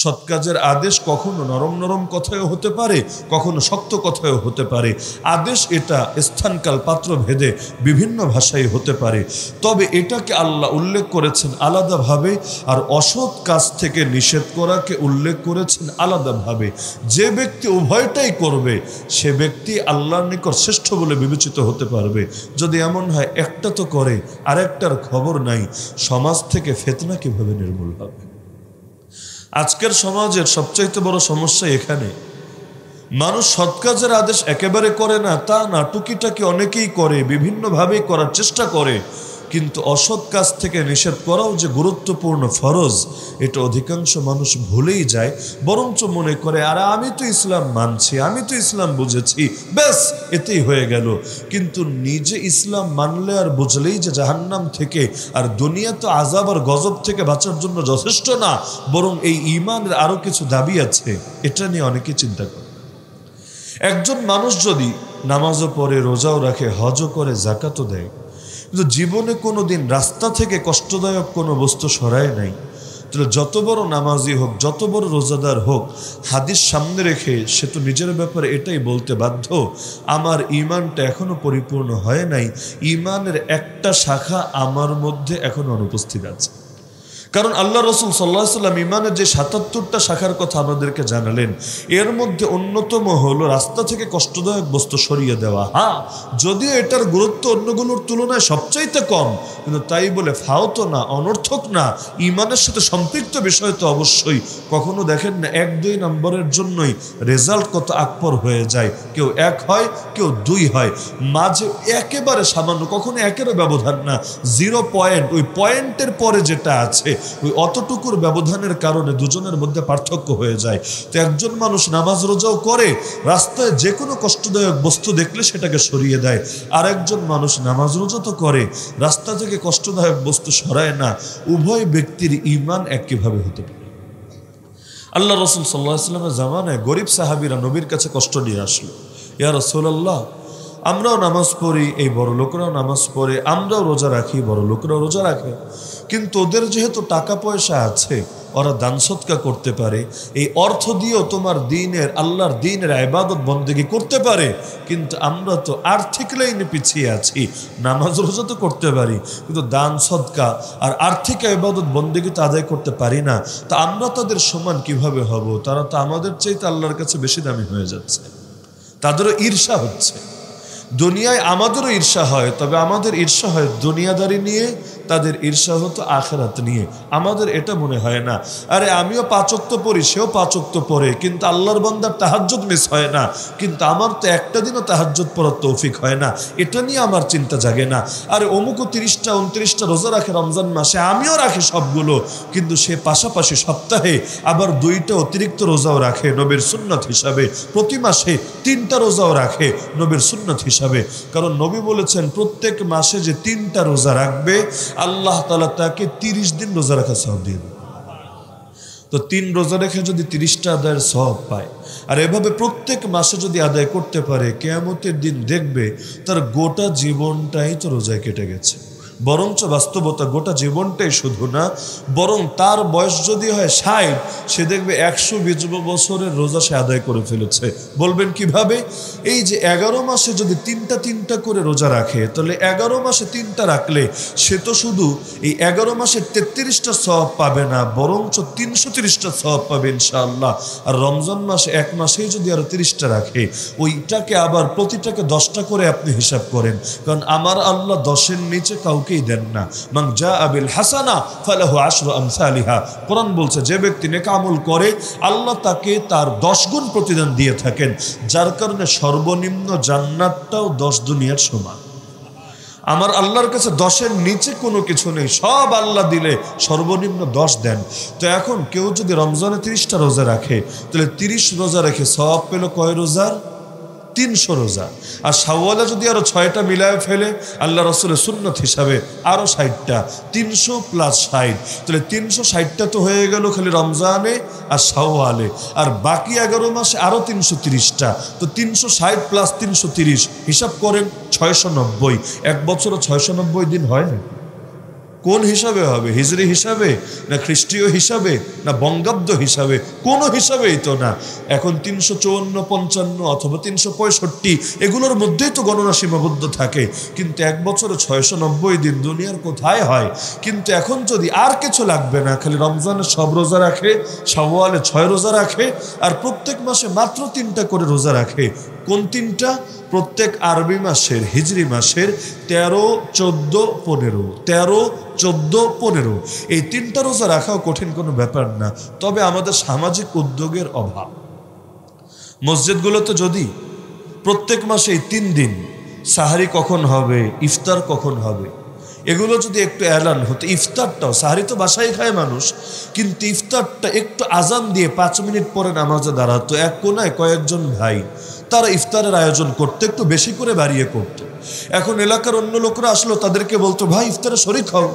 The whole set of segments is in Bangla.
সৎ কাজের আদেশ কখনো নরম নরম কথায়ও হতে পারে, কখনো শক্ত কথায়ও হতে পারে। আদেশ এটা স্থানকাল পাত্র ভেদে বিভিন্ন ভাষায় হতে পারে। তবে এটাকে আল্লাহ উল্লেখ করেছেন আলাদাভাবে, আর অসৎ কাজ থেকে নিষেধ করাকে উল্লেখ করেছেন আলাদাভাবে। যে ব্যক্তি উভয়টাই করবে সে ব্যক্তি আল্লাহর নিকট শ্রেষ্ঠ বলে বিবেচিত হতে পারবে। যদি এমন হয় একটা তো করে আরেকটার খবর নাই, সমাজ থেকে ফিতনা কিভাবে নির্মূল হবে? আজকের সমাজের সবচাইতে বড় সমস্যা এখানে। মানুষ সৎ কাজের আদেশ একেবারে করে না তা না, টুকিটাকি অনেকেই করে, বিভিন্নভাবেই করার চেষ্টা করে, কিন্তু অসৎ কাজ থেকে নিষেধ করাও যে গুরুত্বপূর্ণ ফরজ এটা অধিকাংশ মানুষ ভুলেই যায়। বরঞ্চ মনে করে আরে আমি তো ইসলাম মানছি, আমি তো ইসলাম বুঝেছি, ব্যাস এতেই হয়ে গেল। কিন্তু নিজে ইসলাম মানলে আর বুঝলেই যে জাহান্নাম থেকে আর দুনিয়া তো আযাব আর গজব থেকে বাঁচার জন্য যথেষ্ট না, বরং এই ঈমানের আরো কিছু দাবি আছে, এটা নিয়ে অনেকে চিন্তা করে। একজন মানুষ যদি নামাজও পড়ে, রোজাও রাখে, হজও করে, যাকাতও দেয়, কিন্তু জীবনে কোনো দিন রাস্তা থেকে কষ্টদায়ক কোনো বস্তু সরায় নাই, তাহলে যত বড় নামাজি হোক, যত বড় রোজাদার হোক, হাদিস সামনে রেখে সে তো নিজের ব্যাপারে এটাই বলতে বাধ্য, আমার ঈমানটা এখনো পরিপূর্ণ হয় নাই, ঈমানের একটা শাখা আমার মধ্যে এখনো অনুপস্থিত আছে। কারণ আল্লাহ রসুল সাল্লাল্লাহু আলাইহি ওয়াসাল্লাম ঈমানের যে ৭৭টা শাখার কথা আমাদেরকে জানালেন, এর মধ্যে অন্যতম হলো রাস্তা থেকে কষ্টদায়ক বস্তু সরিয়ে দেওয়া। হ্যাঁ, যদিও এটার গুরুত্ব অন্যগুলোর তুলনায় সবচাইতে কম, কিন্তু তাই বলে ফাওতো না, অনর্থক না, ঈমানের সাথে সম্পৃক্ত বিষয় তো অবশ্যই। কখনো দেখেন না ১-২ নম্বরের জন্যই রেজাল্ট কত আকবর হয়ে যায়, কেউ ১ হয়, কেউ ২ হয়, মাঝে একেবারে সামান্য, কখনো ১-এরও ব্যবধান না, 0 পয়েন্ট, ওই পয়েন্টের পরে যেটা আছে ওই অতটুকুর ব্যবধানের কারণে দুজনের মধ্যে পার্থক্য হয়ে যায়। তো একজন মানুষ নামাজ রোজাও করে, রাস্তায় যে কোনো কষ্টদায়ক বস্তু দেখলে সেটাকে সরিয়ে দেয়, আর একজন মানুষ নামাজ রোজা তো করে, রাস্তা থেকে কষ্টদায়ক বস্তু সরায় না। উভয় ব্যক্তির ঈমান একইভাবে হতে পারে। আল্লাহ রসুল সাল্লাল্লাহু আলাইহি ওয়াসাল্লামের জামানায় গরিব সাহাবীরা নবীর কাছে কষ্ট নিয়ে আসলো, ইয়া রাসূলুল্লাহ, আমরাও নামাজ পড়ি, এই বড় লোকরাও নামাজ পড়ে, আমরাও রোজা রাখি, বড় লোকরাও রোজা রাখে, কিন্তু ওদের যেহেতু টাকা পয়সা আছে, ওরা দান সদকা করতে পারে, এই অর্থ দিয়েও তোমার দিনের, আল্লাহর দিনের ইবাদত বন্দেগী করতে পারে, কিন্তু আমরা তো আর্থিক লাইনে পিছিয়ে আছি, নামাজ রোজা তো করতে পারি, কিন্তু দান সদকা আর আর্থিক ইবাদত বন্দেগী তো আদায় করতে পারি না। তা আমরা তাদের সমান কিভাবে হব? তারা তো আমাদের চাইতে আল্লাহর কাছে বেশি দামি হয়ে যাচ্ছে। তাদেরও ঈর্ষা হচ্ছে। দুনিয়ায় আমাদেরও ঈর্ষা হয়, তবে আমাদের ঈর্ষা হয় দুনিয়াদারি নিয়ে, তাদের ঈর্ষা হতো আখিরাত নিয়ে। আমাদের এটা মনে হয় না, আরে আমিও ৫ ওয়াক্ত পড়ি, সেও ৫ ওয়াক্ত পড়ে, কিন্তু আল্লাহর বান্দার তাহাজ্জুদ মিস হয় না, কিন্তু আমার তো একটা দিনও তাহাজ্জুদ পড়ার তৌফিক হয় না, এটা নিয়ে আমার চিন্তা জাগে না। আরে অমুকও ৩০টা ২৯টা রোজা রাখে রমজান মাসে, আমিও রাখি সবগুলো, কিন্তু সে পাশাপাশি সপ্তাহে আবার ২টা অতিরিক্ত রোজাও রাখে নবীর সুন্নত হিসাবে, প্রতি মাসে ৩টা রোজাও রাখে নবীর সুন্নত হিসাবে। কারণ নবী বলেছেন প্রত্যেক মাসে যে ৩টা রোজা রাখবে আল্লাহ তাআলা তাকে ৩০ দিন রোজা রাখা সওয়াব দিয়ে দেবে। তো ৩ রোজা রেখে যদি ৩০টা আদায়ের সওয়াব পায়, আর এভাবে প্রত্যেক মাসে যদি আদায় করতে পারে, কিয়ামতের দিন দেখবে তার গোটা জীবনটাই তো রোজায় কেটে গেছে। বরঞ্চ বাস্তবতা গোটা জীবনটাই শুধু না, বরং তার বয়স যদি হয় ৬০, সে দেখবে ১২০ বছরের রোজা সে আদায় করে ফেলেছে। বলবেন কিভাবে? এই যে ১১ মাসে যদি ৩টা করে রোজা রাখে, তাহলে ১১ মাসে ৩টা রাখলে সে তো শুধু এই ১১ মাসে ৩৩টা সওয়াব পাবে না, বরঞ্চ ৩৩০টা সওয়াব পাবে ইনশাআল্লাহ। আর রমজান মাসে ১ মাসেই যদি আরো ৩০টা রাখে, ওইটাকে আবার প্রতিটাকে 10টা করে আপনি হিসাব করেন, কারণ আমার আল্লাহ 10-এর নিচে কাউকেই দেন না। মান জাআ বিল হাসানা ফালাহু আশরু আমসালিহা। কোরআন বলছে যে ব্যক্তি নেক আমল করে আল্লাহ তাকে তার 10 গুণ প্রতিদান দিয়ে থাকেন, যার কারণে সর্বনিম্ন জান্নাতটাও 10 দুনিয়ার সমান। আমার আল্লাহর কাছে 10-এর নিচে কোনো কিছু নেই, সব আল্লাহ দিলে সর্বনিম্ন 10 দেন। তো এখন কেউ যদি রমজানে 30টা রোজা রাখে, তাহলে 30 রোজা রেখে সওয়াব পেল কয় রোজার? 300 রোজা। আর শাওয়ালে যদি আরো 6টা মিলায় ফেলে আল্লাহ রাসূলের সুন্নত হিসাবে আরো 60টা, 300 + 60, তাহলে 360টা তো হয়ে গেল খালি রমজানে আর শাওয়ালে, আর বাকি 11 মাসে আরো 330টা, তো 360 + 330 হিসাব করেন 690। এক বছরে 690 দিন হয় না? কোন হিসাবে হবে? হিজরি হিসাবে, না খ্রিস্টীয় হিসাবে, না বঙ্গাব্দ হিসাবে? কোনো হিসাবেই তো না। এখন 354, 55 অথবা 365 এগুলোর মধ্যেই তো গণনা সীমাবদ্ধ থাকে। কিন্তু এক বছরে 690 দিন দুনিয়ার কোথায় হয়? কিন্তু এখন যদি আর কিছু লাগবে না, খালি রমজানে সব রোজা রাখে, শাওয়ালে 6 রোজা রাখে, আর প্রত্যেক মাসে মাত্র 3টা করে রোজা রাখে। কোন 3টা? প্রত্যেক আরবি মাসের, হিজরি মাসের 13, 14, 15, 13, 14, 15 এই 3টা রোজা রাখাও কঠিন কোনো ব্যাপার না। তবে আমাদের সামাজিক উদ্যোগের অভাব। মসজিদগুলোতে যদি প্রত্যেক মাসে এই 3 দিন সাহারি কখন হবে, ইফতার কখন হবে, এগুলো যদি একটু এলান হতো, ইফতারটাও, সাহারি তো বাসায় খায় মানুষ, কিন্তু ইফতারটা একটু আজান দিয়ে 5 মিনিট পরে নামাজে দাঁড়াতো। এক কোনায় কয়েকজন ভাই, তারা ইফতারের আয়োজন করতে একটু বেশি করে বাড়িয়ে করতো। এখন এলাকার অন্য লোকরা আসলো, তাদেরকে বলতো, ভাই ইফতারে শরীক হও।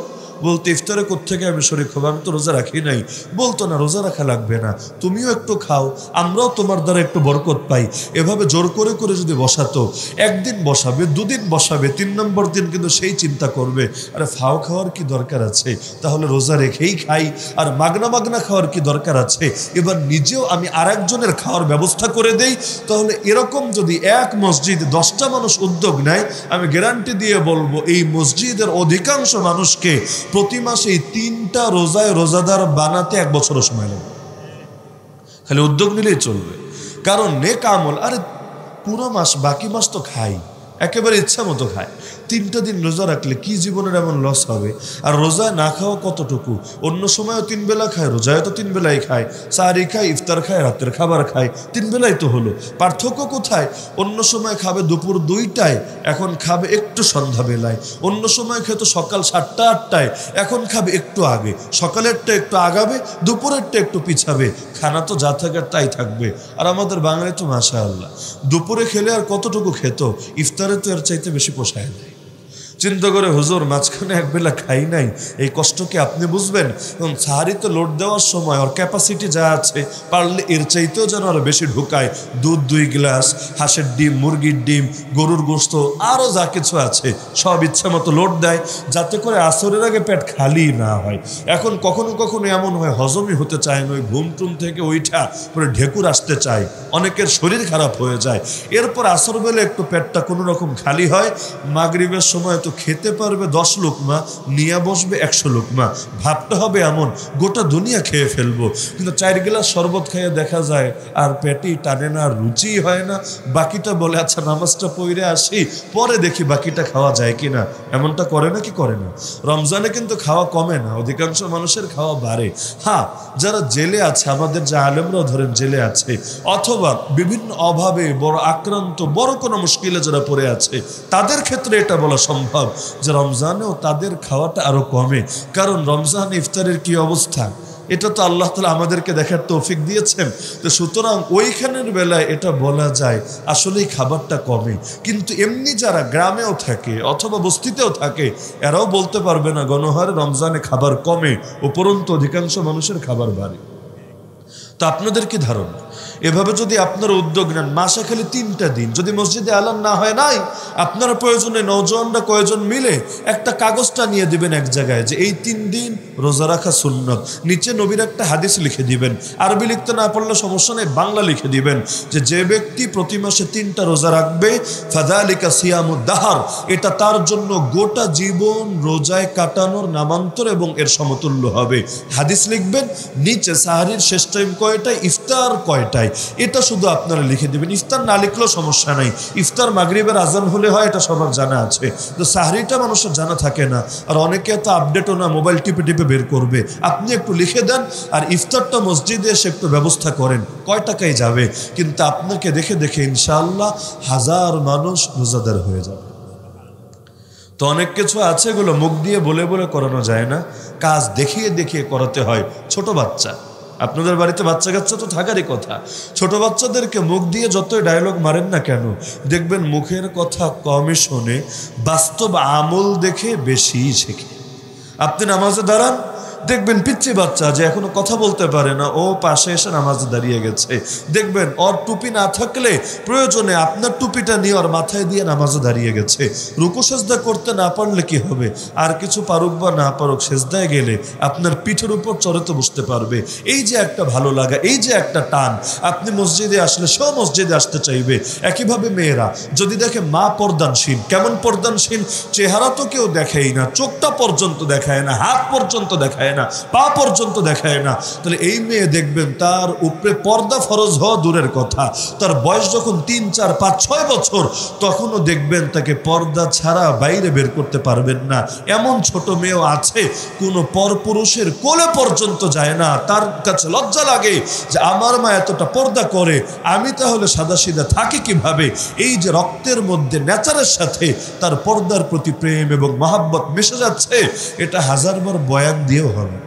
বলতে, ইফতারে কোত্থেকে আমি শরীক হবো, আমি তো রোজা রাখি নাই। বলতো, না রোজা রাখা লাগবে না, তুমিও একটু খাও, আমরাও তোমার দ্বারা একটু বরকত পাই। এভাবে জোর করে করে যদি বসাতো, একদিন বসাবে, 2 দিন বসাবে, 3 নম্বর দিন কিন্তু সেই চিন্তা করবে, আরে ফাও খাওয়ার কি দরকার আছে, তাহলে রোজা রেখেই খাই। আর মাগনা মাগনা খাওয়ার কি দরকার আছে, এবার নিজেও আমি আরেকজনের খাওয়ার ব্যবস্থা করে দেই। তাহলে এরকম যদি এক মসজিদ 10টা মানুষ উদ্যোগ নেয়, আমি গ্যারান্টি দিয়ে বলবো এই মসজিদের অধিকাংশ মানুষকে প্রতি মাসে 3টা রোজায় রোজাদার বানাতে 1 বছরও সময় লাগবে। খালি উদ্যোগ নিলেই চলবে। কারণ নেক আমল, আরে পুরো মাস, বাকি মাস তো খাই, একেবারে ইচ্ছা মতো খায়। 3টা দিন রোজা রাখলে কি জীবনের এমন লস হবে? আর রোজায় না খাওয়া কতটুকু? অন্য সময়ও 3 বেলা খায়, রোজায় তো 3 বেলাই খায়, সাহারি খায়, ইফতার খায়, রাতের খাবার খায়, 3 বেলাই তো হলো। পার্থক্য কোথায়? অন্য সময় খাবে দুপুর 2টায়, এখন খাবে একটু সন্ধ্যা বেলায়। অন্য সময় খেতো সকাল 7টা 8টায়, এখন খাবে একটু আগে। সকালেরটা একটু আগাবে, দুপুরেরটা একটু পিছাবে। খানা তো যা থাকার তাই থাকবে। আর আমাদের বাঙালি তো মাশাআল্লাহ, দুপুরে খেলে আর কতটুকু খেত, ইফতারে তো এর চাইতে বেশি পোষায় না। চিন্তা করে, হুজুর মাঝখানে 1 বেলা খাই নাই, এই কষ্ট কি আপনি বুঝবেন? এবং সাহারিতে লোড দেওয়ার সময় ওর ক্যাপাসিটি যা আছে, পারলে এর চাইতেও যেন আরো বেশি ঢুকায়। দুধ 2 গ্লাস, হাঁসের ডিম, মুরগির ডিম, গরুর গোশত, আরও যা কিছু আছে সব ইচ্ছা মতো লোড দেয়, যাতে করে আসরের আগে পেট খালি না হয়। এখন কখনো কখনো এমন হয়, হজমই হতে চায় না, ওই ঘুম টুম থেকে ওইটা পরে ঢেকুর আসতে চায়, অনেকের শরীর খারাপ হয়ে যায়। এরপর আসর বেলা একটু পেটটা কোনো রকম খালি হয়। মাগরিবের সময় তো খেতে পারবে 10 লোকমা, নিয়ে বসবে 100 লোকমা। ভাবতে হবে এমন গোটা দুনিয়া খেয়ে ফেলবো, কিন্তু 4 গ্লাস শরবত খেয়ে দেখা যায় আর পেটেই টানে না, আর রুচিই হয় না। বাকিটা বলে, আচ্ছা নামাজটা পড়ে আসি, পরে দেখি বাকিটা খাওয়া যায় কিনা। এমনটা করে না কি করে না? রমজানে কিন্তু খাওয়া কমে না, অধিকাংশ মানুষের খাওয়া বাড়ে। হ্যাঁ, যারা জেলে আছে, আমাদের যে আলেমরাও ধরেন জেলে আছে, অথবা বিভিন্ন অভাবে বড় আক্রান্ত, বড় কোনো মুশকিলে যারা পড়ে আছে, তাদের ক্ষেত্রে এটা বলা সম্ভব যে রমজানেও তাদের খাওয়াটা আরো কমে। কারণ রমজান ইফতারের কি অবস্থা, এটা তো আল্লাহ তাআলা আমাদেরকে দেখার তৌফিক দিয়েছেন। তো সুতরাং ওইখানের বেলায় এটা বলা যায় আসলেই খাবারটা কমে। কিন্তু এমনি যারা গ্রামেও থাকে অথবা বস্তিতেও থাকে, এরাও বলতে পারবে না গণহারে রমজানে খাবার কমে, উপরন্তু অধিকাংশ মানুষের খাবার বাড়ে। তো আপনাদের কি ধারণা, এভাবে যদি আপনারা উদ্যোগ নেন, মাসে খালি 3টা দিন, যদি মসজিদে আলান না হয় নাই, আপনারা প্রয়োজনে নওজওয়ানরা কয়েকজন মিলে একটা কাগজটা নিয়ে দিবেন এক জায়গায় যে এই 3 দিন রোজা রাখা সুন্নত, নিচে নবীর একটা হাদিস লিখে দিবেন। আরবি লিখতে না পারলে সমস্যা নেই, বাংলা লিখে দিবেন যে যে ব্যক্তি প্রতি মাসে 3টা রোজা রাখবে, ফাযালিকা সিয়ামুদ দাহর, এটা তার জন্য গোটা জীবন রোজায় কাটানোর নামান্তর এবং এর সমতুল্য হবে। হাদিস লিখবেন, নিচে সাহারির শেষ টাইম কয়টায়, ইফতার কয়টায়, এটা শুধু আপনারা লিখে দেবেন। ইফতার না লিখলেও সমস্যা নাই, ইফতার মাগরিবের আজান হলে হয়, এটা সবার জানা আছে। তো সাহরিটা মানুষের জানা থাকে না, আর অনেকে তো আপডেটও না, মোবাইল টিপে টিপে বের করবে। আপনি একটু লিখে দেন, আর ইফতারটা মসজিদে এসে একটু ব্যবস্থা করেন, কয় টাকায় যাবে, কিন্তু আপনাকে দেখে দেখে ইনশাআল্লাহ 1000 মানুষ রোজাদার হয়ে যাবে। তো অনেক কিছু আছে, এগুলো মুখ দিয়ে বলে বলে করানো যায় না, কাজ দেখিয়ে দেখিয়ে করাতে হয়। ছোট বাচ্চা, আপনাদের বাড়িতে বাচ্চা কাচ্চা তো থাকারই কথা। ছোট বাচ্চাদেরকে মুখ দিয়ে যতই ডায়লগ মারেন না কেন, দেখবেন মুখের কথা কমই শোনে, বাস্তব আমল দেখে বেশি শেখে। আপনি নামাজে দাঁড়ান, দেখবেন পিচ্চি বাচ্চা যে এখনো কথা বলতে পারে না, ও পাশে এসে নামাজে দাঁড়িয়ে গেছে। দেখবেন ওর টুপি না থাকলে প্রয়োজনে আপনার টুপিটা নিয়ে ওর মাথায় দিয়ে নামাজে দাঁড়িয়ে গেছে। রুকু সেজদা করতে না পারলে কি হবে? আর কিছু পারুক বা না পারুক, সেজদায় গেলে আপনার পিঠের উপর চড়ে তো বসতে পারবে। এই যে একটা ভালো লাগা, এই যে একটা টান, আপনি মসজিদে আসলে সেও মসজিদে আসতে চাইবে। একইভাবে মেয়েরা যদি দেখে মা পর্দানশীল, কেমন পর্দানশীল? চেহারা তো কেউ দেখাই না, চোখটা পর্যন্ত দেখায় না, হাত পর্যন্ত দেখায় না, পা পর্যন্ত দেখায় না, তাহলে এই মেয়ে দেখবেন তার উপরে পর্দা ফরজ হওয়া দূরের কথা, তার বয়স যখন 3, 4, 5, 6 বছর, তখনও দেখবেন তাকে পর্দা ছাড়া বাইরে বের করতে পারবেন না। এমন ছোট মেয়েও আছে কোনো পরপুরুষের কোলে পর্যন্ত যায় না, তার কাছে লজ্জা লাগে যে আমার মা এতটা পর্দা করে, আমি তাহলে সাদাসিধা থাকি কিভাবে? এই যে রক্তের মধ্যে নেচারের সাথে তার পর্দার প্রতি প্রেম এবং মহাব্বত মিশে যাচ্ছে, এটা হাজারবার বয়ান দিয়েও হবে।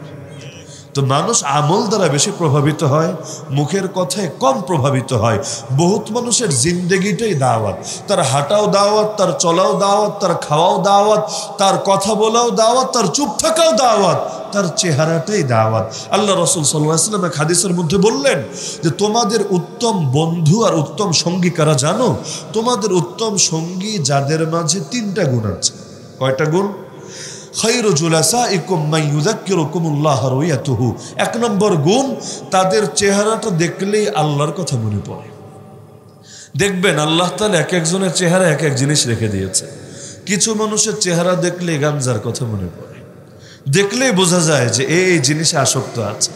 তো মানুষ আমল দ্বারা বেশি প্রভাবিত হয়, মুখের কথায় কম প্রভাবিত হয়। বহুত মানুষের জিন্দেগিটাই দাওয়াত, তার হাঁটাও দাওয়াত, তার চলাও দাওয়াত, তার খাওয়াও দাওয়াত, তার কথা বলাও দাওয়াত, তার চুপ থাকাও দাওয়াত, তার চেহারাটাই দাওয়াত। আল্লাহ রাসূল সাল্লাল্লাহু আলাইহি ওয়াসাল্লাম এক হাদিসের মধ্যে বললেন যে তোমাদের উত্তম বন্ধু আর উত্তম সঙ্গী কারা জানো? তোমাদের উত্তম সঙ্গী যাদের মাঝে 3টা গুণ আছে। কয়টা গুণ? খায়রু জুলাসাইকুম মান ইউযাক্কিরুকুমুল্লাহ রুয়াতুহু। 1 নম্বর গুণ, তাদের চেহারাটা দেখলেই আল্লাহর কথা মনে পড়ে। দেখবেন আল্লাহ তাআলা এক একজনের চেহারা এক এক জিনিস রেখে দিয়েছে। কিছু মানুষের চেহারা দেখলে গাঞ্জার কথা মনে পড়ে, দেখলেই বোঝা যায় যে এই জিনিসে আসক্ত আছে।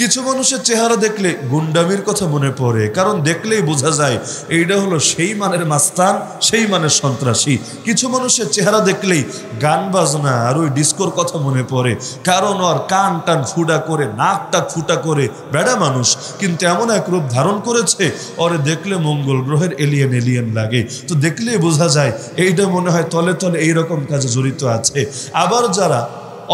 কিছু মানুষের চেহারা দেখলে গুন্ডামির কথা মনে পড়ে, কারণ দেখলেই বোঝা যায় এইটা হলো সেই মানের মাস্তান, সেই মানের সন্ত্রাসী। কিছু মানুষের চেহারা দেখলেই গান বাজনা আর ওই ডিস্কোর কথা মনে পড়ে, কারণ ওর কান টান ফুটা করে, নাক টাক ফুটা করে, বেড়া মানুষ, কিন্তু এমন এক রূপ ধারণ করেছে ওরে দেখলে মঙ্গল গ্রহের এলিয়েন লাগে। তো দেখলেই বোঝা যায় এইটা মনে হয় তলে তলে এইরকম কাজে জড়িত আছে। আবার যারা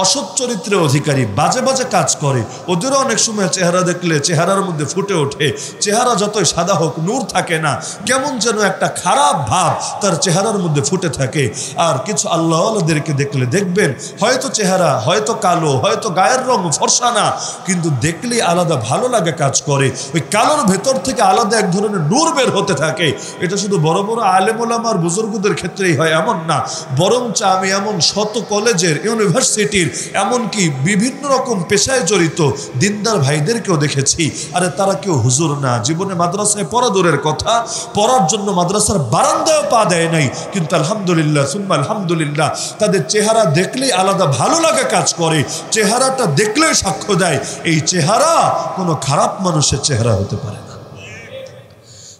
অসৎ চরিত্রের অধিকারী, বাজে বাজে কাজ করে, ওদেরও অনেক সময় চেহারা দেখলে চেহারার মধ্যে ফুটে ওঠে। চেহারা যতই সাদা হোক, নূর থাকে না, কেমন যেন একটা খারাপ ভাব তার চেহারার মধ্যে ফুটে থাকে। আর কিছু আল্লাহওয়ালাদেরকে দেখলে দেখবেন হয়তো চেহারা হয়তো কালো, হয়তো গায়ের রং ফর্সা না, কিন্তু দেখলেই আলাদা ভালো লাগে কাজ করে। ওই কালোর ভেতর থেকে আলাদা এক ধরনের নূর বের হতে থাকে। এটা শুধু বড় বড় আলেম ওলামা আর বুজুর্গদের ক্ষেত্রেই হয় এমন না, বরঞ্চ আমি এমন শত কলেজের, ইউনিভার্সিটির, এমনকি বিভিন্ন রকম পেশায় জড়িত দিনদার ভাইদেরকেও দেখেছি। আরে তারা কেউ হুজুর না, জীবনে মাদ্রাসায় পড়া দূরের কথা, পড়ার জন্য মাদ্রাসার বারান্দায় পা দেয় নাই, কিন্তু আলহামদুলিল্লাহ সুম্মা আলহামদুলিল্লাহ তাদের চেহারা দেখলেই আলাদা ভালো লাগা কাজ করে। চেহারাটা দেখলেই সাক্ষ্য দেয় এই চেহারা কোনো খারাপ মানুষের চেহারা হতে পারে না।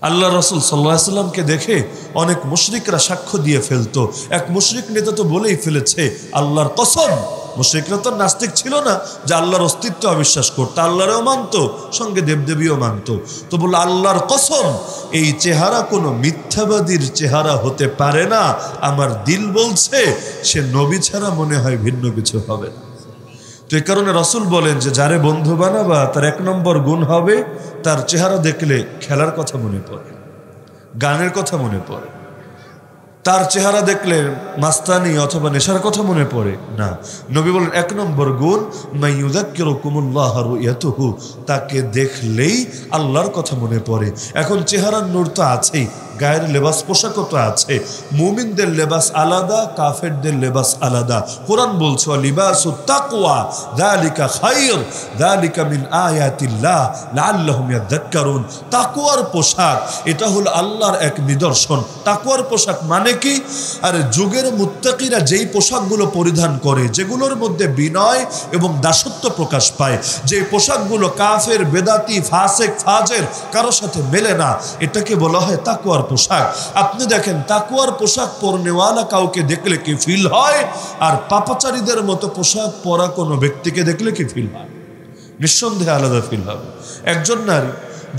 আল্লাহ রাসূল সাল্লাল্লাহু আলাইহি ওয়াসাল্লামকে দেখে অনেক মুশরিকরা সাক্ষ্য দিয়ে ফেলতো। এক মুশরিক নেতা তো বলেই ফেলেছে আল্লাহর কসম, মুশরিকরা তো নাস্তিক ছিল না যে আল্লাহর অস্তিত্ব অবিশ্বাস করতো, আল্লাহরেও মানতো, সঙ্গে দেবদেবীও মানতো। তো বলল আল্লাহর কসম, এই চেহারা কোনো মিথ্যাবাদীর চেহারা হতে পারে না। আমার দিল বলছে সে নবী ছাড়া মনে হয় ভিন্ন কিছু হবে না। তো এই কারণে রাসূল বলেন যে যারে বন্ধু বানাবা তার 1 নম্বর গুণ হবে তার চেহারা দেখলে খেলার কথা মনে পড়ে, গানের কথা মনে পড়ে, তার চেহারা দেখলে মাস্তানি অথবা নেশার কথা মনে পড়ে না। নবী বলেন 1 নম্বর গুণ মান ইউযাক্কিরুকুমুল্লাহ রুয়াতুহু, তাকে দেখলেই আল্লাহর কথা মনে পড়ে। এখন চেহারার নূর তো আছেই, গায়ের লেবাস পোশাকও তো আছে। মুমিনদের লেবাস আলাদা, কাফেরদের লেবাস আলাদা। কোরআন বলছে লিবাসুত তাকওয়া যালিকা খায়র যালিকা মিন আয়াতিল্লাহ লাআল্লাহুম ইয়াযাক্কারুন। তাকওয়ার পোশাক এটা হলো আল্লাহর এক নিদর্শন। তাকওয়ার পোশাক মানে কি? আরে যুগের মুত্তাকিরা যেই পোশাকগুলো পরিধান করে, যেগুলোর মধ্যে বিনয় এবং দাসত্ব প্রকাশ পায়, যে পোশাকগুলো কাফের, বেদাতি, ফাসেক, ফাজের কারো সাথে মেলে না, এটাকে বলা হয় তাকওয়ার পোশাক। আপনি দেখেন তাকওয়ার পোশাক পরনেওয়ালা কাউকে দেখলে কি ফিল হয়, আর পাপাচারীদের মতো পোশাক পরা কোনো ব্যক্তিকে দেখলে কি ফিল হয়? নিঃসন্দেহে আলাদা ফিল হবে। একজন নারী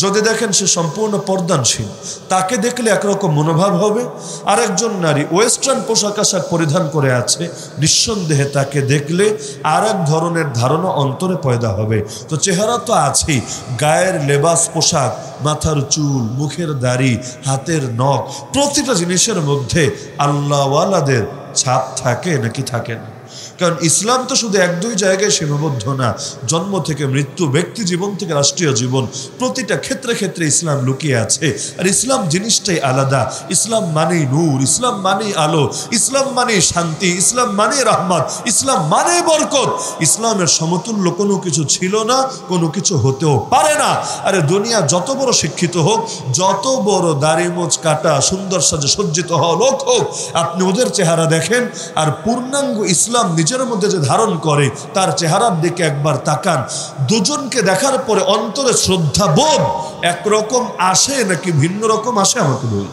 যদি দেখেন সে সম্পূর্ণ পর্দানশীল, তাকে দেখলে একরকম মনোভাব হবে। আর একজন নারী ওয়েস্টার্ন পোশাক আশাক পরিধান করে আছে, নিঃসন্দেহে তাকে দেখলে আর এক ধরনের ধারণা অন্তরে পয়দা হবে। তো চেহারা তো আছেই, গায়ের লেবাস পোশাক, মাথার চুল, মুখের দাড়ি, হাতের নখ, প্রতিটা জিনিসের মধ্যে আল্লাহওয়ালাদের ছাপ থাকে নাকি থাকে না? কারণ ইসলাম তো শুধু এক দুই জায়গায় সীমাবদ্ধ না, জন্ম থেকে মৃত্যু, ব্যক্তি জীবন থেকে রাষ্ট্রীয় জীবন, প্রতিটা ক্ষেত্রে ক্ষেত্রে ইসলাম লুকিয়ে আছে। আর ইসলাম জিনিসটাই আলাদা। ইসলাম মানেই নূর, ইসলাম মানেই আলো, ইসলাম মানেই শান্তি, ইসলাম মানে রহমত, ইসলাম মানে বরকত। ইসলামের সমতুল্য কোনো কিছু ছিল না, কোনো কিছু হতেও পারে না। আরে দুনিয়া যত বড় শিক্ষিত হোক, যত বড় দাড়ি মোচ কাটা সুন্দর সাজে সজ্জিত হওয়া লোক হোক, আপনি ওদের চেহারা দেখেন আর পূর্ণাঙ্গ ইসলাম নিজের মধ্যে যে ধারণ করে তার চেহারার দিকে একবার তাকান। দুজনকে দেখার পরে অন্তরে শ্রদ্ধা বোধ একরকম আসে নাকি ভিন্ন রকম আসে আমাকে বলি।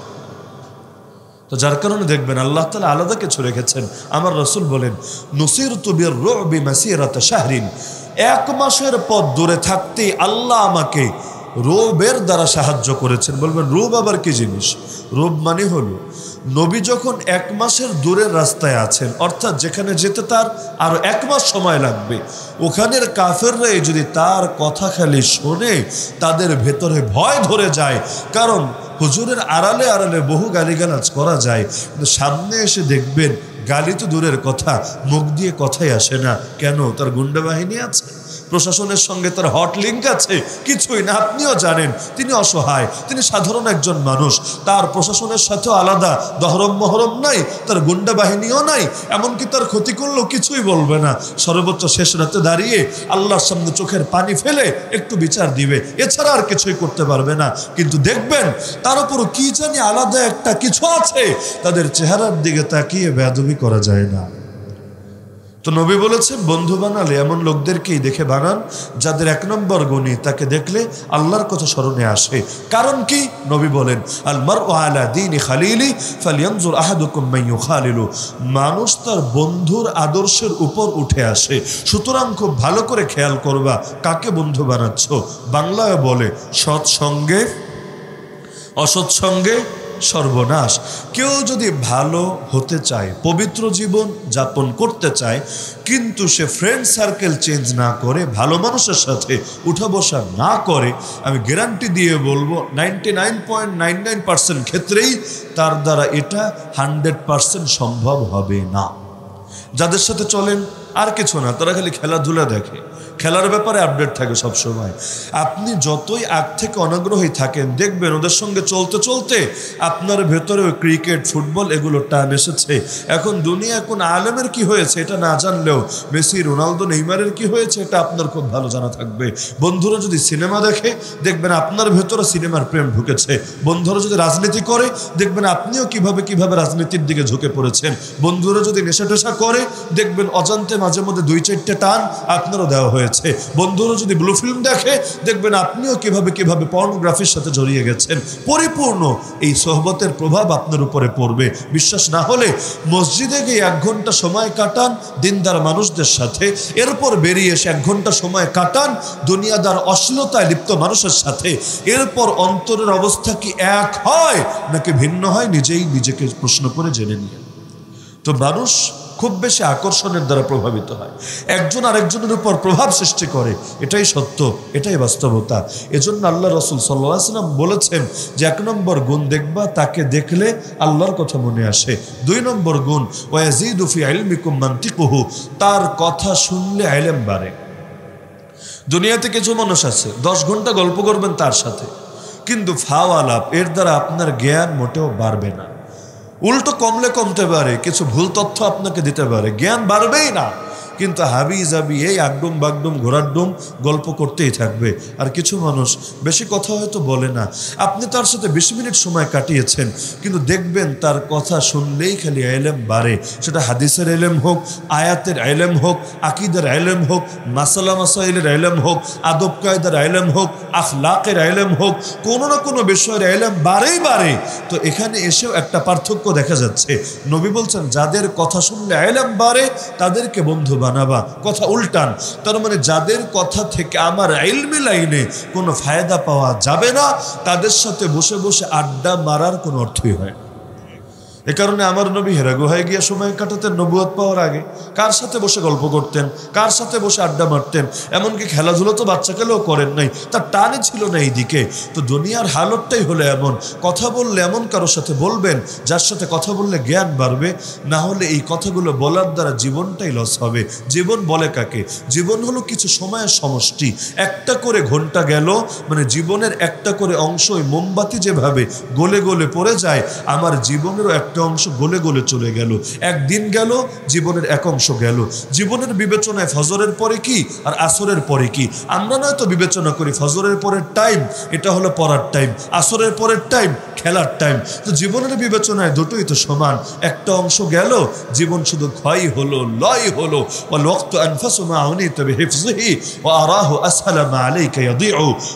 তো যার কারণে দেখবেন আল্লাহ তাআলা আলাদা কিছু রেখেছেন। আমার রাসূল বলেন, নুসিরতু বির-রু'বি মাসিরাতা শাহরিন, 1 মাসের পথ দূরে থাকতেই আল্লাহ আমাকে রোবের দ্বারা সাহায্য করেছেন। বলবেন রোব আবার কি জিনিস? রোব মানে হলো নবী যখন 1 মাসের দূরের রাস্তায় আছেন, অর্থাৎ যেখানে যেতে তার আরো 1 মাস সময় লাগবে, ওখানের কাফেররাই যদি তার কথা খালি শোনে তাদের ভেতরে ভয় ধরে যায়। কারণ হুজুরের আড়ালে আড়ালে বহু গালিগালাজ করা যায়, কিন্তু সামনে এসে দেখবেন গালি তো দূরের কথা, মুখ দিয়ে কথাই আসে না। কেন? তার গুন্ডা বাহিনী আছে, প্রশাসনের সঙ্গে তার হট লিঙ্ক আছে, কিছুই না। আপনিও জানেন তিনি অসহায়, তিনি সাধারণ একজন মানুষ, তার প্রশাসনের সাথেও আলাদা দহরম মহরম নাই, তার গুন্ডা বাহিনীও নাই, এমনকি তার ক্ষতি করলেও কিছুই বলবে না। সর্বোচ্চ শেষ রাতে দাঁড়িয়ে আল্লাহর সামনে চোখের পানি ফেলে একটু বিচার দিবে, এছাড়া আর কিছুই করতে পারবে না। কিন্তু দেখবেন তার উপরও কি জানি আলাদা একটা কিছু আছে, তাদের চেহারার দিকে তাকিয়ে বেয়াদবি করা যায় না। তো নবী বলেছেন, বন্ধু বানালে এমন লোকদেরকেই দেখে বানান যাদের 1 নম্বর গুণী তাকে দেখলে আল্লাহর কথা স্মরণে আসে। কারণ কি? নবী বলেন, আল মারউ আলা দীনি খালিলি ফালইয়ানজুর আহাদুকুম মান ইউখালিলু, মানুষ তার বন্ধুর আদর্শের উপর উঠে আসে। সুতরাং খুব ভালো করে খেয়াল করবা কাকে বন্ধু বানাচ্ছ। বাংলায় বলে, সৎসঙ্গে অসৎসঙ্গে সর্বনাশ। কেউ যদি ভালো হতে চায়, পবিত্র জীবন যাপন করতে চায়, কিন্তু সে ফ্রেন্ড সার্কেল চেঞ্জ না করে, ভালো মানুষের সাথে উঠা বসা না করে, আমি গ্যারান্টি দিয়ে বলবো 99.99% ক্ষেত্রেই তার দ্বারা এটা 100% সম্ভব হবে না। যাদের সাথে চলেন আর কিছু না, তারা খালি খেলাধুলা দেখে, খেলার ব্যাপারে আপডেট থাকে সব সময়। আপনি যতই আগ থেকে অনাগ্রহী থাকেন, দেখবেন ওদের সঙ্গে চলতে চলতে আপনার ভেতরে ওই ক্রিকেট, ফুটবল এগুলো টান এসেছে। এখন দুনিয়া কোন আলেমের কি হয়েছে এটা না জানলেও মেসি, রোনালদো, নেইমারের কি হয়েছে এটা আপনার খুব ভালো জানা থাকবে। বন্ধুরা যদি সিনেমা দেখে, দেখবেন আপনার ভেতরে সিনেমার প্রেম ঢুকেছে। বন্ধুরা যদি রাজনীতি করে, দেখবেন আপনিও কিভাবে কিভাবে রাজনীতির দিকে ঝুঁকে পড়েছেন। বন্ধুরা যদি নেশা টেশা করে, দেখবেন অজান্তে মাঝে মধ্যে 2-4টে টান আপনারও দেওয়া হয়েছে। বন্ধুরা যদি ব্লু ফিল্ম দেখে, দেখবেন আপনিও কিভাবে কিভাবে পর্নোগ্রাফির সাথে জড়িয়ে গেছেন। পরিপূর্ণ এই সোহবতের প্রভাব আপনার উপরে পড়বে। বিশ্বাস না হলে মসজিদে গিয়ে 1 ঘন্টা সময় কাটান দিনদার মানুষদের সাথে, এরপর বেরিয়ে এসে 1 ঘন্টা সময় কাটান দুনিয়াদার অশ্লীলতায় লিপ্ত মানুষের সাথে। এরপর অন্তরের অবস্থা কি এক হয় নাকি ভিন্ন হয়, নিজেই নিজেকে প্রশ্ন করে জেনে নিয়ে। তো মানুষ খুব বেশি আকর্ষণের দ্বারা প্রভাবিত হয়, একজন আরেকজনের উপর প্রভাব সৃষ্টি করে, এটাই সত্য, এটাই বাস্তবতা। এজন্য আল্লাহ রাসূল সাল্লাল্লাহু আলাইহি ওয়াসাল্লাম বলেছেন যে 1 নম্বর গুণ দেখবা তাকে দেখলে আল্লাহর কথা মনে আসে। 2 নম্বর গুণ, ওয়ায়াজিদু ফি ইলমিকুম মানতিকুহু, তার কথা শুনলে ইলম বাড়ে। দুনিয়াতে কিছু মানুষ আছে 10 ঘন্টা গল্প করবেন তার সাথে, কিন্তু ফাওয়ালাপ, এর দ্বারা আপনার জ্ঞান মোটেও বাড়বে না, উল্টো কমলে কমতে পারে, কিছু ভুল তথ্য আপনাকে দিতে পারে, জ্ঞান বাড়বেই না। কিন্তু হাবি জাবি এই আগডুম বাগডুম ঘোড়ার ডুম গল্প করতেই থাকবে। আর কিছু মানুষ বেশি কথা হয়তো বলে না, আপনি তার সাথে 20 মিনিট সময় কাটিয়েছেন, কিন্তু দেখবেন তার কথা শুনলেই খালি ইলম বাড়ে। সেটা হাদিসের ইলম হোক, আয়াতের ইলম হোক, আকীদার ইলম হোক, মাসালা মাসাইলের ইলম হোক, আদব কায়দার ইলম হোক, আখলাকের ইলম হোক, কোনো না কোনো বিষয়ের ইলম বাড়েই বাড়ে। তো এখানে এসেও একটা পার্থক্য দেখা যাচ্ছে। নবী বলছেন যাদের কথা শুনলে ইলম বাড়ে তাদেরকে বন্ধু বানাবা। কথা উল্টান, তার মানে যাদের কথা থেকে আমার ইলমি লাইনে কোনো ফায়দা পাওয়া যাবে না, তাদের সাথে বসে বসে আড্ডা মারার কোনো অর্থই হয় না। এ কারণে আমার নবী হেরা গুহায় গিয়ে সময় কাটাতেন নবুয়ত পাওয়ার আগে। কার সাথে বসে গল্প করতেন, কার সাথে বসে আড্ডা মারতেন, এমনকি খেলাধুলো তো বাচ্চা কালেও করেন নাই, তার টানে ছিল না এইদিকে। তো দুনিয়ার হালতটাই হলো এমন, কথা বললে এমন কারোর সাথে বলবেন যার সাথে কথা বললে জ্ঞান বাড়বে, না হলে এই কথাগুলো বলার দ্বারা জীবনটাই লস হবে। জীবন বলে কাকে? জীবন হলো কিছু সময়ের সমষ্টি। একটা করে ঘন্টা গেল মানে জীবনের একটা করে অংশ, ওই মোমবাতি যেভাবে গলে গলে পড়ে যায়, আমার জীবনেরও একটা অংশ গলে গলে চলে গেল। একদিন গেল, জীবনের এক অংশ গেল। জীবনের বিবেচনায় ফজরের পরে কি আর আসরের পরে কি, আমরা নয়তো বিবেচনা করি ফজরের পরের টাইম এটা হলো পড়ার টাইম, আসরের পরের টাইম খেলার টাইম। তো জীবনের বিবেচনায় দুটোই তো সমান। একটা অংশ গেল, জীবন শুধু ক্ষয় হলো, লয় হলো।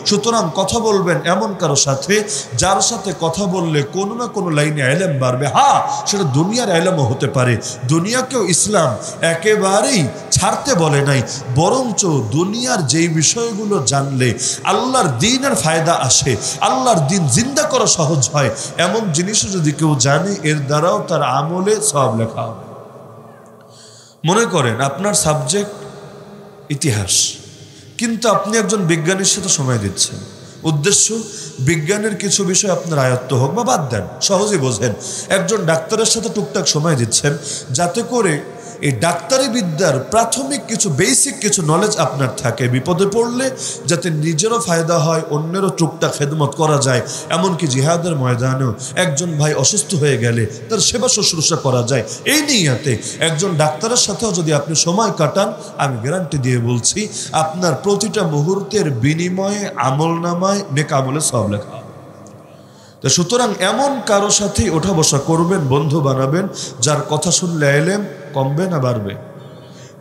সুতরাং কথা বলবেন এমন কারো সাথে যার সাথে কথা বললে কোনো না কোনো লাইনে ইলম বাড়বে। হ্যাঁ, সেটা দুনিয়ার ইলমও হতে পারে। দুনিয়াকেও ইসলাম একেবারেই ছাড়তে বলে নাই, বরঞ্চ দুনিয়ার যেই বিষয়গুলো জানলে আল্লাহর দ্বীনের ফায়দা আসে, আল্লাহর দ্বীন জিন্দা করা সহজ হয়, এমন জিনিসও যদি কেউ জানে এর দ্বারাও তার আমলে সওয়াব লেখা হবে। মনে করেন আপনার সাবজেক্ট ইতিহাস, কিন্তু আপনি একজন বিজ্ঞানীর সাথে সময় দিচ্ছেন, উদ্দেশ্য বিজ্ঞানের কিছু বিষয় আপনার আয়ত্ত হোক, বা বাদ দেন, সহজেই বোঝেন। একজন ডাক্তারের সাথে টুকটাক সময় দিচ্ছেন যাতে করে এই ডাক্তারি বিদ্যার প্রাথমিক কিছু বেসিক কিছু নলেজ আপনার থাকে, বিপদে পড়লে যাতে নিজেরও ফায়দা হয়, অন্যেরও টুকটাক খেদমত করা যায়। এমনকি জিহাদের ময়দানেও একজন ভাই অসুস্থ হয়ে গেলে তার সেবা শুশ্রূষা করা যায়। এই নিয়াতে একজন ডাক্তারের সাথেও যদি আপনি সময় কাটান, আমি গ্যারান্টি দিয়ে বলছি আপনার প্রতিটা মুহূর্তের বিনিময়ে আমলনামায় নেক আমলে সওয়াব লেখা। তো সুতরাং এমন কারো সাথেই ওঠা বসা করবেন, বন্ধু বানাবেন যার কথা শুনলে ইলম কমবে না বাড়বে।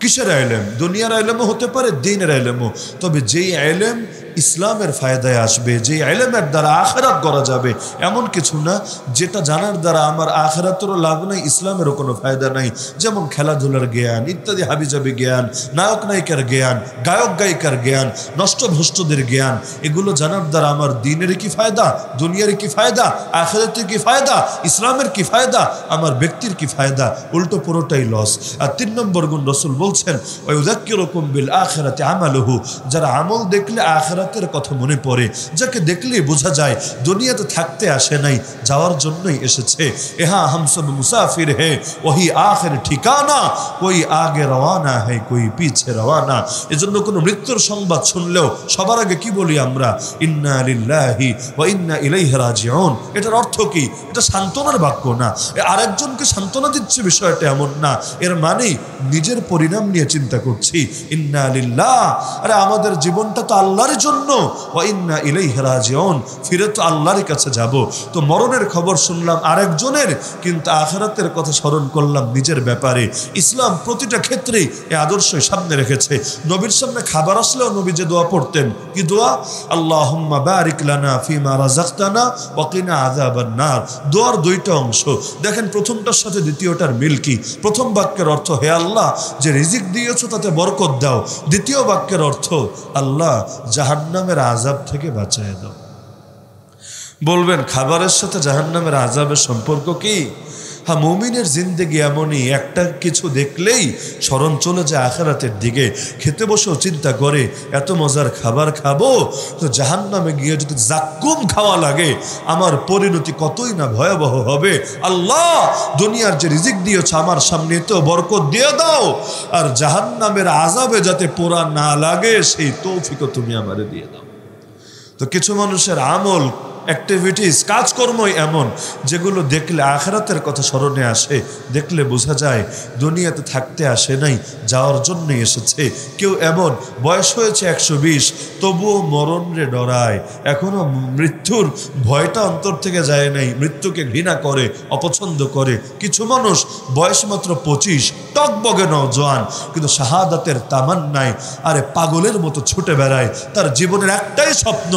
কিসের ইলম? দুনিয়ার ইলমও হতে পারে, দ্বীনের ইলমও। তবে যেই ইলম ইসলামের ফায়দায় আসবে, যে ইলমের দ্বারা আখিরাত করা যাবে, এমন কিছু না যেটা জানার দ্বারা আমার আখিরাতেরও লাভ নাই, ইসলামেরও কোনো ফায়দা নাই। যেমন খেলাধুলার জ্ঞান ইত্যাদি, হাবিজাবি জ্ঞান, নায়ক নায়িকার জ্ঞান, গায়ক গায়িকার জ্ঞান, নষ্টভ্রষ্টদের জ্ঞান, এগুলো জানার দ্বারা আমার দ্বীনের কি ফায়দা, দুনিয়ার কি ফায়দা, আখিরাতের কি ফায়দা, ইসলামের কি ফায়দা, আমার ব্যক্তির কি ফায়দা? উল্টো পুরোটাই লস। আর 3 নম্বর গুণ রাসূল বলছেন, ওয়ায়ুযাক্কিরুকুম বিল আখিরাতি আমালুহু, যারা আমল দেখলে আখিরাতের কথা মনে পড়ে, যাকে দেখলেই বোঝা যায় দুনিয়াতে থাকতে আসে নাই, যাওয়ার জন্যই এসেছে। এহা হাম সব মুসাফির হে, ওহি আখির ঠিকানা, কোই আগে রওয়ানা হে কোই পিছে রওয়ানা। এজন্য কোনো মৃত্যুর সংবাদ শুনলেও সবার আগে কি বলি আমরা? ইন্না লিল্লাহি ওয়া ইন্না ইলাইহি রাজিউন। এটার অর্থ কি? এটা সান্ত্বনার বাক্য না, আরেকজনকে সান্ত্বনা দিচ্ছে বিষয়টা এমন না। এর মানে নিজের পরিণাম নিয়ে চিন্তা করছি। ইন্না লিল্লাহ, আরে আমাদের জীবনটা তো আল্লাহর জন্য, ওয়া ইন্না ইলাইহি রাজিউন, ফিরে তো আল্লাহর কাছে যাব। তো মরণের খবর শুনলাম আরেকজনের, কিন্তু আখিরাতের কথা স্মরণ করলাম নিজের ব্যাপারে। ইসলাম প্রতিটা ক্ষেত্রেই এই আদর্শই সামনে রেখেছে। নবীর সামনে খাবার আসলেও নবী যে দোয়া পড়তেন, কি দোয়া? আল্লাহুম্মা বারিক লানা ফিমা রাযাকতানা ওয়া কিনা আযাবান নার। দোয়ার 2টা অংশ দেখেন, প্রথমটার সাথে দ্বিতীয়টার মিল কি? প্রথম বাক্যের অর্থ, হে আল্লাহ যে রিজিক দিয়েছো তাতে বরকত দাও। দ্বিতীয় বাক্যের অর্থ, আল্লাহ জাহান্নামের আযাব থেকে বাঁচায় দাও। বলবেন খাবারের সাথে জাহান্নামের আযাবের সম্পর্ক কি? হ্যাঁ, মুমিনের জিন্দেগি এমনই, একটা কিছু দেখলেই স্মরণ চলে যায় আখিরাতের দিকে। খেতে বসেও চিন্তা করে এত মজার খাবার খাবো, তো জাহান্নামে গিয়ে যদি জাক্কুম খাওয়া লাগে আমার পরিণতি কতই না ভয়াবহ হবে। আল্লাহ, দুনিয়ার যে রিজিক দিয়েছ আমার সামনে তো বরকত দিয়ে দাও, আর জাহান্নামের আযাবে যাতে পোড়া না লাগে সেই তৌফিকও তুমি আমারে দিয়ে দাও। তো কিছু মানুষের আমল, অ্যাক্টিভিটিস, কাজকর্মই এমন যেগুলো দেখলে আখিরাতের কথা স্মরণে আসে, দেখলে বোঝা যায় দুনিয়াতে থাকতে আসে নাই, যাওয়ার জন্যই এসেছে। কেউ এমন বয়স হয়েছে 120, তবুও মরণরে ডরায়, এখনো মৃত্যুর ভয়টা অন্তর থেকে যায় নাই, মৃত্যুকে ঘৃণা করে, অপছন্দ করে। কিছু মানুষ বয়স মাত্র 25, টকবগে নওজোয়ান, কিন্তু শাহাদাতের তামান্নায় আরে পাগলের মতো ছুটে বেড়ায়। তার জীবনের একটাই স্বপ্ন,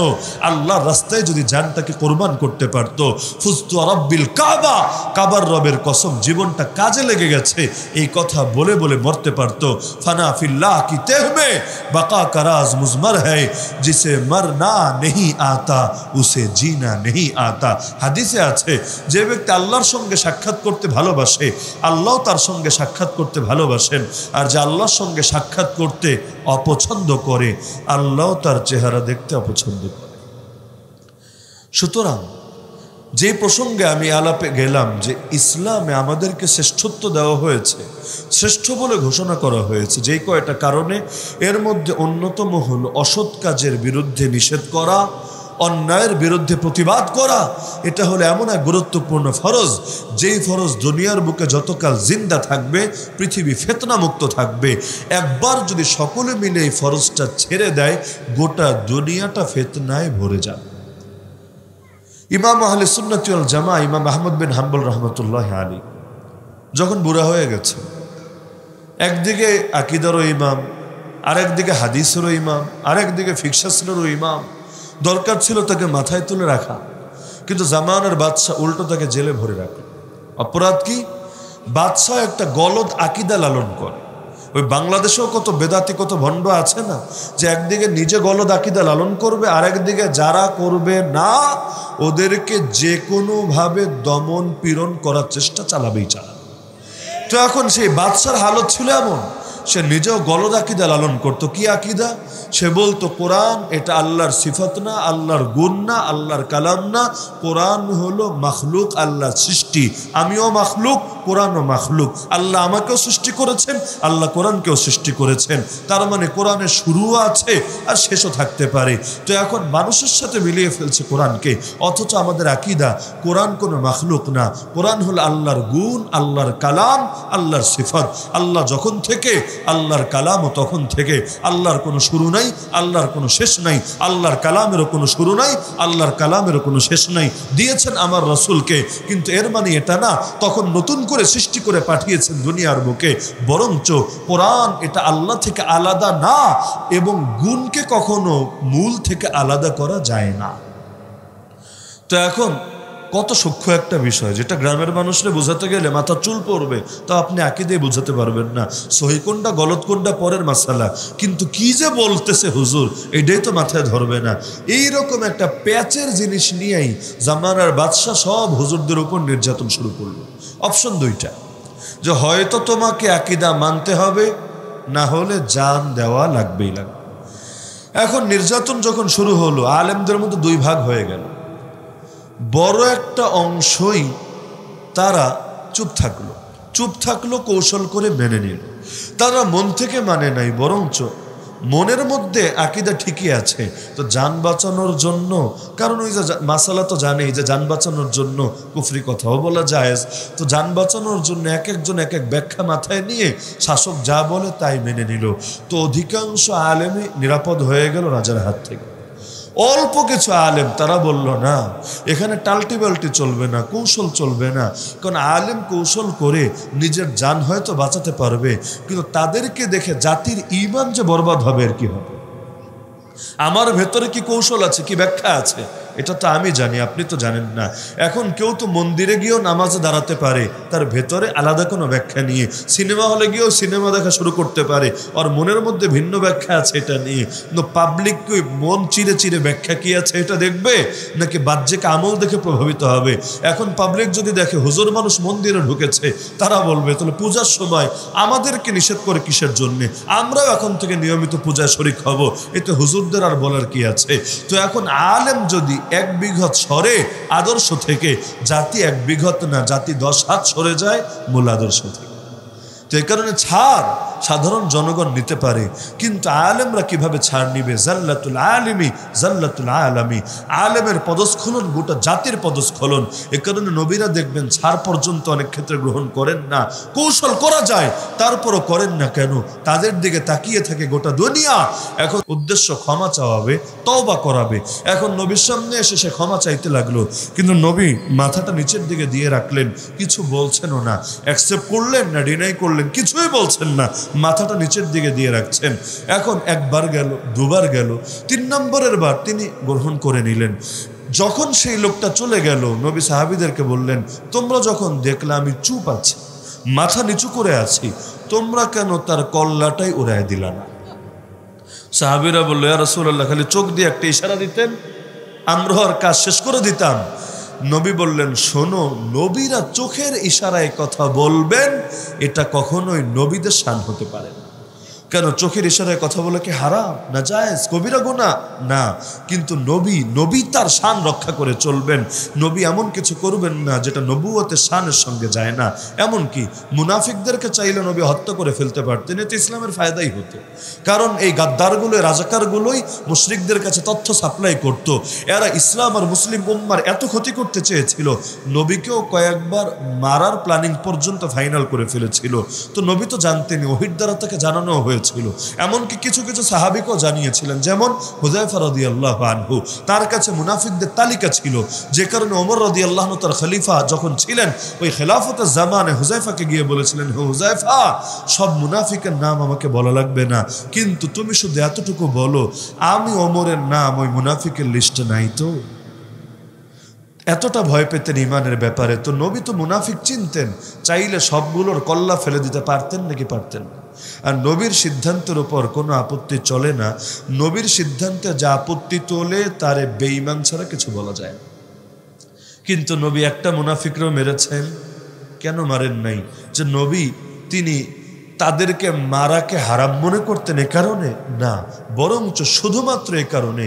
আল্লাহর রাস্তায় যদি জানটাকে কোরবান করতে পারতো। ফুজতু রাব্বিল কাবা, কাবার রবের কসম জীবনটা কাজে লেগে গেছে এই কথা বলে বলে মরতে পারতো। ফানা ফিল্লাহ কি তেহমে বাকা का राज मुज़मर है, जिसे मरना नहीं आता उसे जीना नहीं आता। হাদিসে আছে যে ব্যক্তি আল্লাহর সঙ্গে সাক্ষাৎ করতে ভালোবাসে, আল্লাহ তার সঙ্গে সাক্ষাৎ করতে ভালোবাসেন, আর যে আল্লাহর সঙ্গে সাক্ষাৎ করতে অপছন্দ করে আল্লাহ তার চেহারা দেখতে অপছন্দ করে। সুতরাং যে প্রসঙ্গে আমি আলাপে গেলাম যে ইসলামে আমাদেরকে শ্রেষ্ঠত্ব দেওয়া হয়েছে, শ্রেষ্ঠ বলে ঘোষণা করা হয়েছে যেই কয়টা কারণে, এর মধ্যে অন্যতম হল অসৎ কাজের বিরুদ্ধে নিষেধ করা, অন্যায়ের বিরুদ্ধে প্রতিবাদ করা। এটা হলো এমন এক গুরুত্বপূর্ণ ফরজ, যেই ফরজ দুনিয়ার বুকে যতকাল জিন্দা থাকবে পৃথিবী ফিতনা মুক্ত থাকবে। একবার যদি সকলে মিলে এই ফরজটা ছেড়ে দেয় গোটা দুনিয়াটা ফিতনায় ভরে যাবে। ইমাম আহলে সুন্নাত ওয়াল জামা ইমাম আহমদ বিন হাম্বল রহমতুল্লাহ আলী যখন বুড়া হয়ে গেছে, একদিকে আকীদারও ইমাম, আরেকদিকে হাদিসেরও ইমাম, আরেকদিকে ফিকশাসনেরও ইমাম, দরকার ছিল তাকে মাথায় তুলে রাখা, কিন্তু জামানার বাদশাহ উল্টো তাকে জেলে ভরে রাখল। অপরাধ কি? বাদশাহ একটা গলদ আকীদা লালন করে। ওই বাংলাদেশেও কত বেদাতি কত ভণ্ড আছে না, যে একদিকে নিজে গলদ আকীদা লালন করবে, আর একদিকে যারা করবে না ওদেরকে যে কোনোভাবে দমন পীড়ন করার চেষ্টা চালাবেই চালাবে। তো এখন সেই বাদশার হালত ছিল এমন, সে নিজেও গলদ আকীদা লালন করতো। কি আকীদা? সে বলতো কোরআন এটা আল্লাহর সিফত না, আল্লাহর গুণ না, আল্লাহর কালাম না, কোরআন হলো মাখলুক, আল্লাহর সৃষ্টি, আমিও মাখলুক, কোরআনও মাখলুক, আল্লাহ আমাকেও সৃষ্টি করেছেন, আল্লাহ কোরআনকেও সৃষ্টি করেছেন, তার মানে কোরআনের শুরুও আছে আর শেষও থাকতে পারে। তো এখন মানুষের সাথে মিলিয়ে ফেলছে কোরআনকে, অথচ আমাদের আকীদা কোরআন কোনো মাখলুক না, কোরআন হলো আল্লাহর গুণ, আল্লাহর কালাম, আল্লাহর সিফত। আল্লাহ যখন থেকে আল্লাহর কালামও তখন থেকে, আল্লাহর কোনো শুরু নাই, আল্লাহর কোনো শেষ নাই, আল্লাহর কালামেরও কোনো শুরু নাই, আল্লাহর কালামেরও কোনো শেষ নাই। দিয়েছেন আমার রাসূলকে, কিন্তু এর মানে এটা না তখন নতুন করে সৃষ্টি করে পাঠিয়েছেন দুনিয়ার বুকে, বরঞ্চ কোরআন এটা আল্লাহ থেকে আলাদা না, এবং গুণকে কখনো মূল থেকে আলাদা করা যায় না। তো এখন কত সূক্ষ্ম একটা বিষয়, যেটা গ্রামের মানুষরা বোঝাতে গেলে মাথা চুল পড়বে, তো আপনি আকীদায় বোঝাতে পারবেন না। সহি কোনটা গলত কোনটা পরের মাসালা, কিন্তু কি যে বলতেছে হুজুর এটাই তো মাথায় ধরবে না। এইরকম একটা প্যাচের জিনিস নিয়েই জামানার বাদশা সব হুজুরদের উপর নির্যাতন শুরু করলো। অপশন দুইটা, যে হয়তো তোমাকে আকীদা মানতে হবে, না হলে জান দেওয়া লাগবেই লাগবে। এখন নির্যাতন যখন শুরু হলো, আলেমদের মধ্যে দুই ভাগ হয়ে গেল। বড় একটা অংশই তারা চুপ থাকলো, কৌশল করে মেনে নিল। তারা মন থেকে মানে নাই, বরঞ্চ মনের মধ্যে আকীদা ঠিকই আছে, তো জান বাঁচানোর জন্য, কারণ ওই যে মাসালা তো জানেই যে জান বাঁচানোর জন্য কুফরি কথাও বলা জায়েজ, তো জান বাঁচানোর জন্য এক একজন এক এক ব্যাখ্যা মাথায় নিয়ে শাসক যা বলে তাই মেনে নিল। তো অধিকাংশ আলেমই নিরাপদ হয়ে গেল রাজার হাত থেকে। অল্প কিছু আলেম তারা বলল না, এখানে টাল্টি বাল্টি চলবে না, কৌশল চলবে না, কারণ আলেম কৌশল করে নিজের জান হয়তো বাঁচাতে পারবে, কিন্তু তাদেরকে দেখে জাতির ঈমান যে বরবাদ হবে আর কি হবে। আমার ভেতরে কি কৌশল আছে, কি ব্যাখ্যা আছে, এটা তো আমি জানি, আপনি তো জানেন না। এখন কেউ তো মন্দিরে গিয়েও নামাজে দাঁড়াতে পারে তার ভেতরে আলাদা কোনো ব্যাখ্যা নিয়ে, সিনেমা হলে গিয়েও সিনেমা দেখা শুরু করতে পারে, আর মনের মধ্যে ভিন্ন ব্যাখ্যা আছে এটা নিয়ে। কিন্তু পাবলিক মন চিরে চিরে ব্যাখ্যা কি আছে এটা দেখবে, নাকি বাহ্যিক আমল দেখে প্রভাবিত হবে? এখন পাবলিক যদি দেখে হুজুর মানুষ মন্দিরে ঢুকেছে, তারা বলবে তাহলে পূজার সময় আমাদেরকে নিষেধ করে কিসের জন্যে, আমরাও এখন থেকে নিয়মিত পূজায় শরিক হব, এতে হুজুরদের আর বলার কি আছে? তো এখন আলেম যদি এক বিঘত সরে আদর্শ থেকে, জাতি এক বিঘত না, জাতি 10 হাত সরে যায় মূল আদর্শ থেকে। তো এই কারণে ছাড়, সাধারণ জনগণ নিতে পারে, কিন্তু আলেমরা কিভাবে ছাড় নিবে? জাল্লাতুল আলিমি জাল্লাতুল আলামি, আলেমের পদস্খলন গোটা জাতির পদস্খলন। এ কারণে নবীরা দেখবেন ছাড় পর্যন্ত অনেক ক্ষেত্রে গ্রহণ করেন না। কৌশল করা যায়, তারপরও করেন না কেন? তাদের দিকে তাকিয়ে থাকে গোটা দুনিয়া। এখন উদ্দেশ্য ক্ষমা চাওয়াবে, তওবা করাবে। এখন নবীর সামনে এসে সে ক্ষমা চাইতে লাগলো, কিন্তু নবী মাথাটা নিচের দিকে দিয়ে রাখলেন, কিছু বলছেনও না। অ্যাকসেপ্ট করলেন না ডিনাই করলেন, কিছুই বলছেন না, মাথাটা নিচের দিকে দিয়ে রাখছেন। এখন একবার গেল, দুবার গেল, 3 নম্বরের বার তিনি গ্রহণ করে নিলেন। যখন সেই লোকটা চলে গেল, নবী সাহাবীদেরকে বললেন, তোমরা যখন দেখলে আমি চুপ আছি, মাথা নিচু করে আছি, তোমরা কেন তার কল্লাটাই উড়ায় দিলা না? সাহাবীরা বলল, ইয়া রাসূলুল্লাহ, খালি চোখ দিয়ে একটা ইশারা দিতেন, আমরা আর কাজ শেষ করে দিতাম। নবী বললেন, শোনো, নবীরা চোখের ইশারায় কথা বলবেন, এটা কখনোই নবীদের শান হতে পারে না। কেন? চোখের ইশারায় কথা বলে কি হারাম না জায়েজ, কবিরা গুনাহ? না, কিন্তু নবী তার শান রক্ষা করে চলবেন। নবী এমন কিছু করবেন না যেটা নবুয়তের শানের সঙ্গে যায় না। এমনকি মুনাফিকদেরকে চাইলে নবী হত্যা করে ফেলতে পারতেন, এতে ইসলামের ফায়দাই হতো। কারণ এই গাদ্দারগুলো, রাজাকারগুলোই মুশরিকদের কাছে তথ্য সাপ্লাই করত। এরা ইসলাম আর মুসলিম উম্মার এত ক্ষতি করতে চেয়েছিল, নবীকেও কয়েকবার মারার প্ল্যানিং পর্যন্ত ফাইনাল করে ফেলেছিল। তো নবী তো জানতেনি, ওহীর দ্বারা তাকে জানানো হয়েছে। এমনকি কিছু কিছু সাহাবীকেও জানিয়েছিলেন, যেমন হুযায়ফা রাদিয়াল্লাহু আনহু, তার কাছে মুনাফিকদের তালিকা ছিল, যে কারণে ওমর রাদিয়াল্লাহু আনহু তার খলিফা যখন ছিলেন, ওই খেলাফতের জামানে হুযায়ফাকে গিয়ে বলেছিলেন, হুযায়ফা, সব মুনাফিকের নাম আমাকে বলা লাগবে না, কিন্তু তুমি শুধু এতটুকু বলো, আমি ওমরের নাম ওই মুনাফিকের লিস্টে নাই তো? এতটা ভয় পেতেন ইমানের ব্যাপারে। তো নবী তো মুনাফিক চিনতেন, চাইলে সবগুলোর কল্লা ফেলে দিতে পারতেন নাকি পারতেন না? আর নবীর সিদ্ধান্তের উপর কোনো আপত্তি চলে না। নবীর সিদ্ধান্তে যা আপত্তি তোলে তারে বেঈমান ছাড়া কিছু বলা যায় না। কিন্তু নবী একটা মুনাফিকরেও মেরেছেন। কেন মারেন নাই? যে নবী তিনি তাদেরকে মারাকে হারাম মনে করতেন এ কারণে না, বরঞ্চ শুধুমাত্র এ কারণে,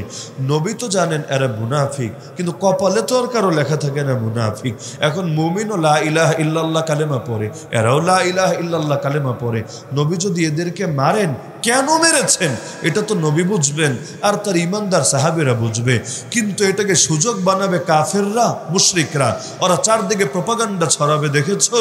নবী তো জানেন এরা মুনাফিক, কিন্তু কপালে তো আর কারো লেখা থাকে না মুনাফিক। এখন মুমিনও লা ইলাহা ইল্লাল্লাহ কালেমা পড়ে, এরাও লা ইলাহা ইল্লাল্লাহ কালেমা পড়ে। নবী যদি এদেরকে মারেন, কেন মেরেছেন এটা তো নবী বুঝবেন আর তার ইমানদার সাহাবীরা বুঝবে। কিন্তু এটাকে সুযোগ বানাবে কাফেররা, মুশরিকরা। ওরা চারদিকে প্রপাগান্ডা ছড়াবে, দেখেছো,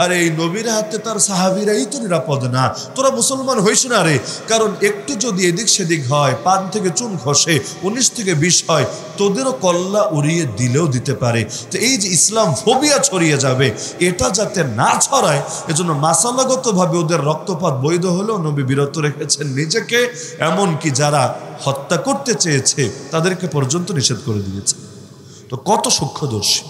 আর এই নবীর হাতে তার সাহাবীরাই তো নিরাপদ না, তোরা মুসলমান হইস না রে। কারণ একটু যদি এদিক সেদিক হয়, পান থেকে চুন খসে, 19 থেকে 20 হয়, তোদেরও কল্লা উড়িয়ে দিলেও দিতে পারে। তো এই যে ইসলাম ফোবিয়া ছড়িয়ে যাবে, এটা যাতে না ছড়ায়, এজন্য মাসালাগতভাবে ওদের রক্তপাত বৈধ হলেও নবী বিরত রেখেছেন নিজেকে। এমনকি যারা হত্যা করতে চেয়েছে তাদেরকে পর্যন্ত নিষেধ করে দিয়েছে। তো কত সূক্ষ্মদর্শী,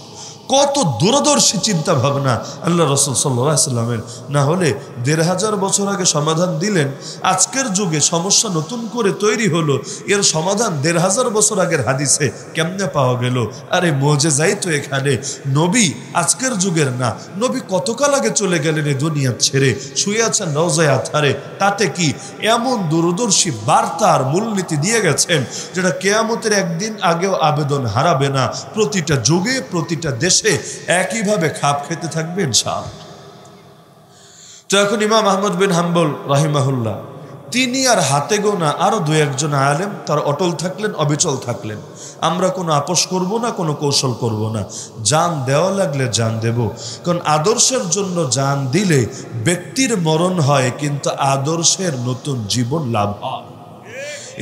কত দূরদর্শী চিন্তা ভাবনা আল্লাহ রাসূল সাল্লাল্লাহু আলাইহি ওয়াসাল্লামের। না হলে ১৫০০ বছর আগে সমাধান দিলেন, আজকের যুগে সমস্যা নতুন করে তৈরি হলো, এর সমাধান ১৫০০ বছর আগের হাদিসে কেমনে পাওয়া গেল? আরে মুজিজাই তো এখানে। নবী আজকের যুগের না, নবী কতকাল আগে চলে গেলেন এই দুনিয়া ছেড়ে, শুয়ে আছেন রওজায়ে আতহারে। তাতে কি এমন দূরদর্শী বার্তার মূলনীতি দিয়ে গেছেন যেটা কিয়ামতের একদিন আগেও আবেদন হারাবে না, প্রতিটা যুগে প্রতিটা দেশে একইভাবে খাপ খেতে থাকবে ইনশাআল্লাহ। তো এখন ইমাম আহমদ বিন হাম্বল রাহিমাহুল্লাহ, তিনি আর হাতে গোনা আরো 2-1 আলেম তার অটল থাকলেন, অবিচল থাকলেন। আমরা কোনো আপোষ করব না, কোনো কৌশল করব না, জান দেওয়া লাগলে জান দেব। কারণ আদর্শের জন্য জান দিলে ব্যক্তির মরণ হয়, কিন্তু আদর্শের নতুন জীবন লাভ হয়।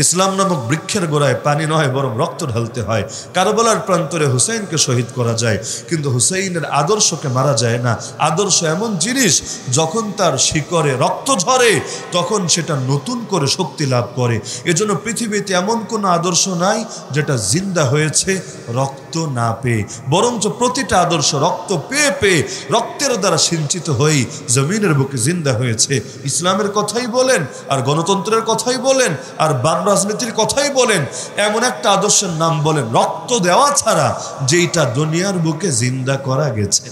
ইসলাম নামক বৃক্ষের গোড়ায় পানি নয় বরং রক্ত ঢালতে হয়। কারবালার প্রান্তরে হুসাইনকে শহীদ করা যায়, কিন্তু হুসাইনের আদর্শকে মারা যায় না। আদর্শ এমন জিনিস, যখন তার শিকড়ে রক্ত ঝরে তখন সেটা নতুন করে শক্তি লাভ করে। এজন্য পৃথিবীতে এমন কোনো আদর্শ নাই যেটা জিন্দা হয়েছে রক্ত না পেয়ে, বরঞ্চ প্রতিটা আদর্শ রক্ত পেয়ে পেয়ে, রক্তের দ্বারা সিঞ্চিত হয়ে জমিনের বুকে জিন্দা হয়েছে। ইসলামের কথাই বলেন, আর গণতন্ত্রের কথাই বলেন, আর রাজনীতির কথাই বলেন, এমন একটা আদর্শের নাম বলেন রক্ত দেওয়া ছাড়া যেটা দুনিয়ার বুকে জিন্দা করা গেছে,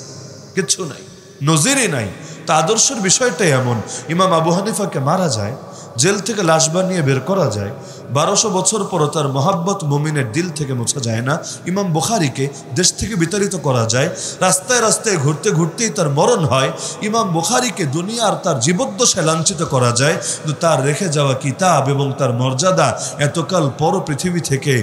কিছু নাই, নজিরই নাই। তা আদর্শের বিষয়টাই এমন। ইমাম আবু হানিফাকে মারা যায়, জেল থেকে লাশ বানিয়ে বের করা যায়, 1200 বছর পরও তার মহাব্বত মুমিনের দিল থেকে মোছা যায় না। ইমাম বুখারীকে দেশ থেকে বিতাড়িত করা যায়, রাস্তায় রাস্তায় ঘুরতে ঘুরতেই তার মরণ হয়। ইমাম বুখারীকে দুনিয়ার তার জীবদ্দশায় লাঞ্ছিত করা যায়, কিন্তু তার রেখে যাওয়া কিতাব এবং তার মর্যাদা এতকাল পরও পৃথিবী থেকে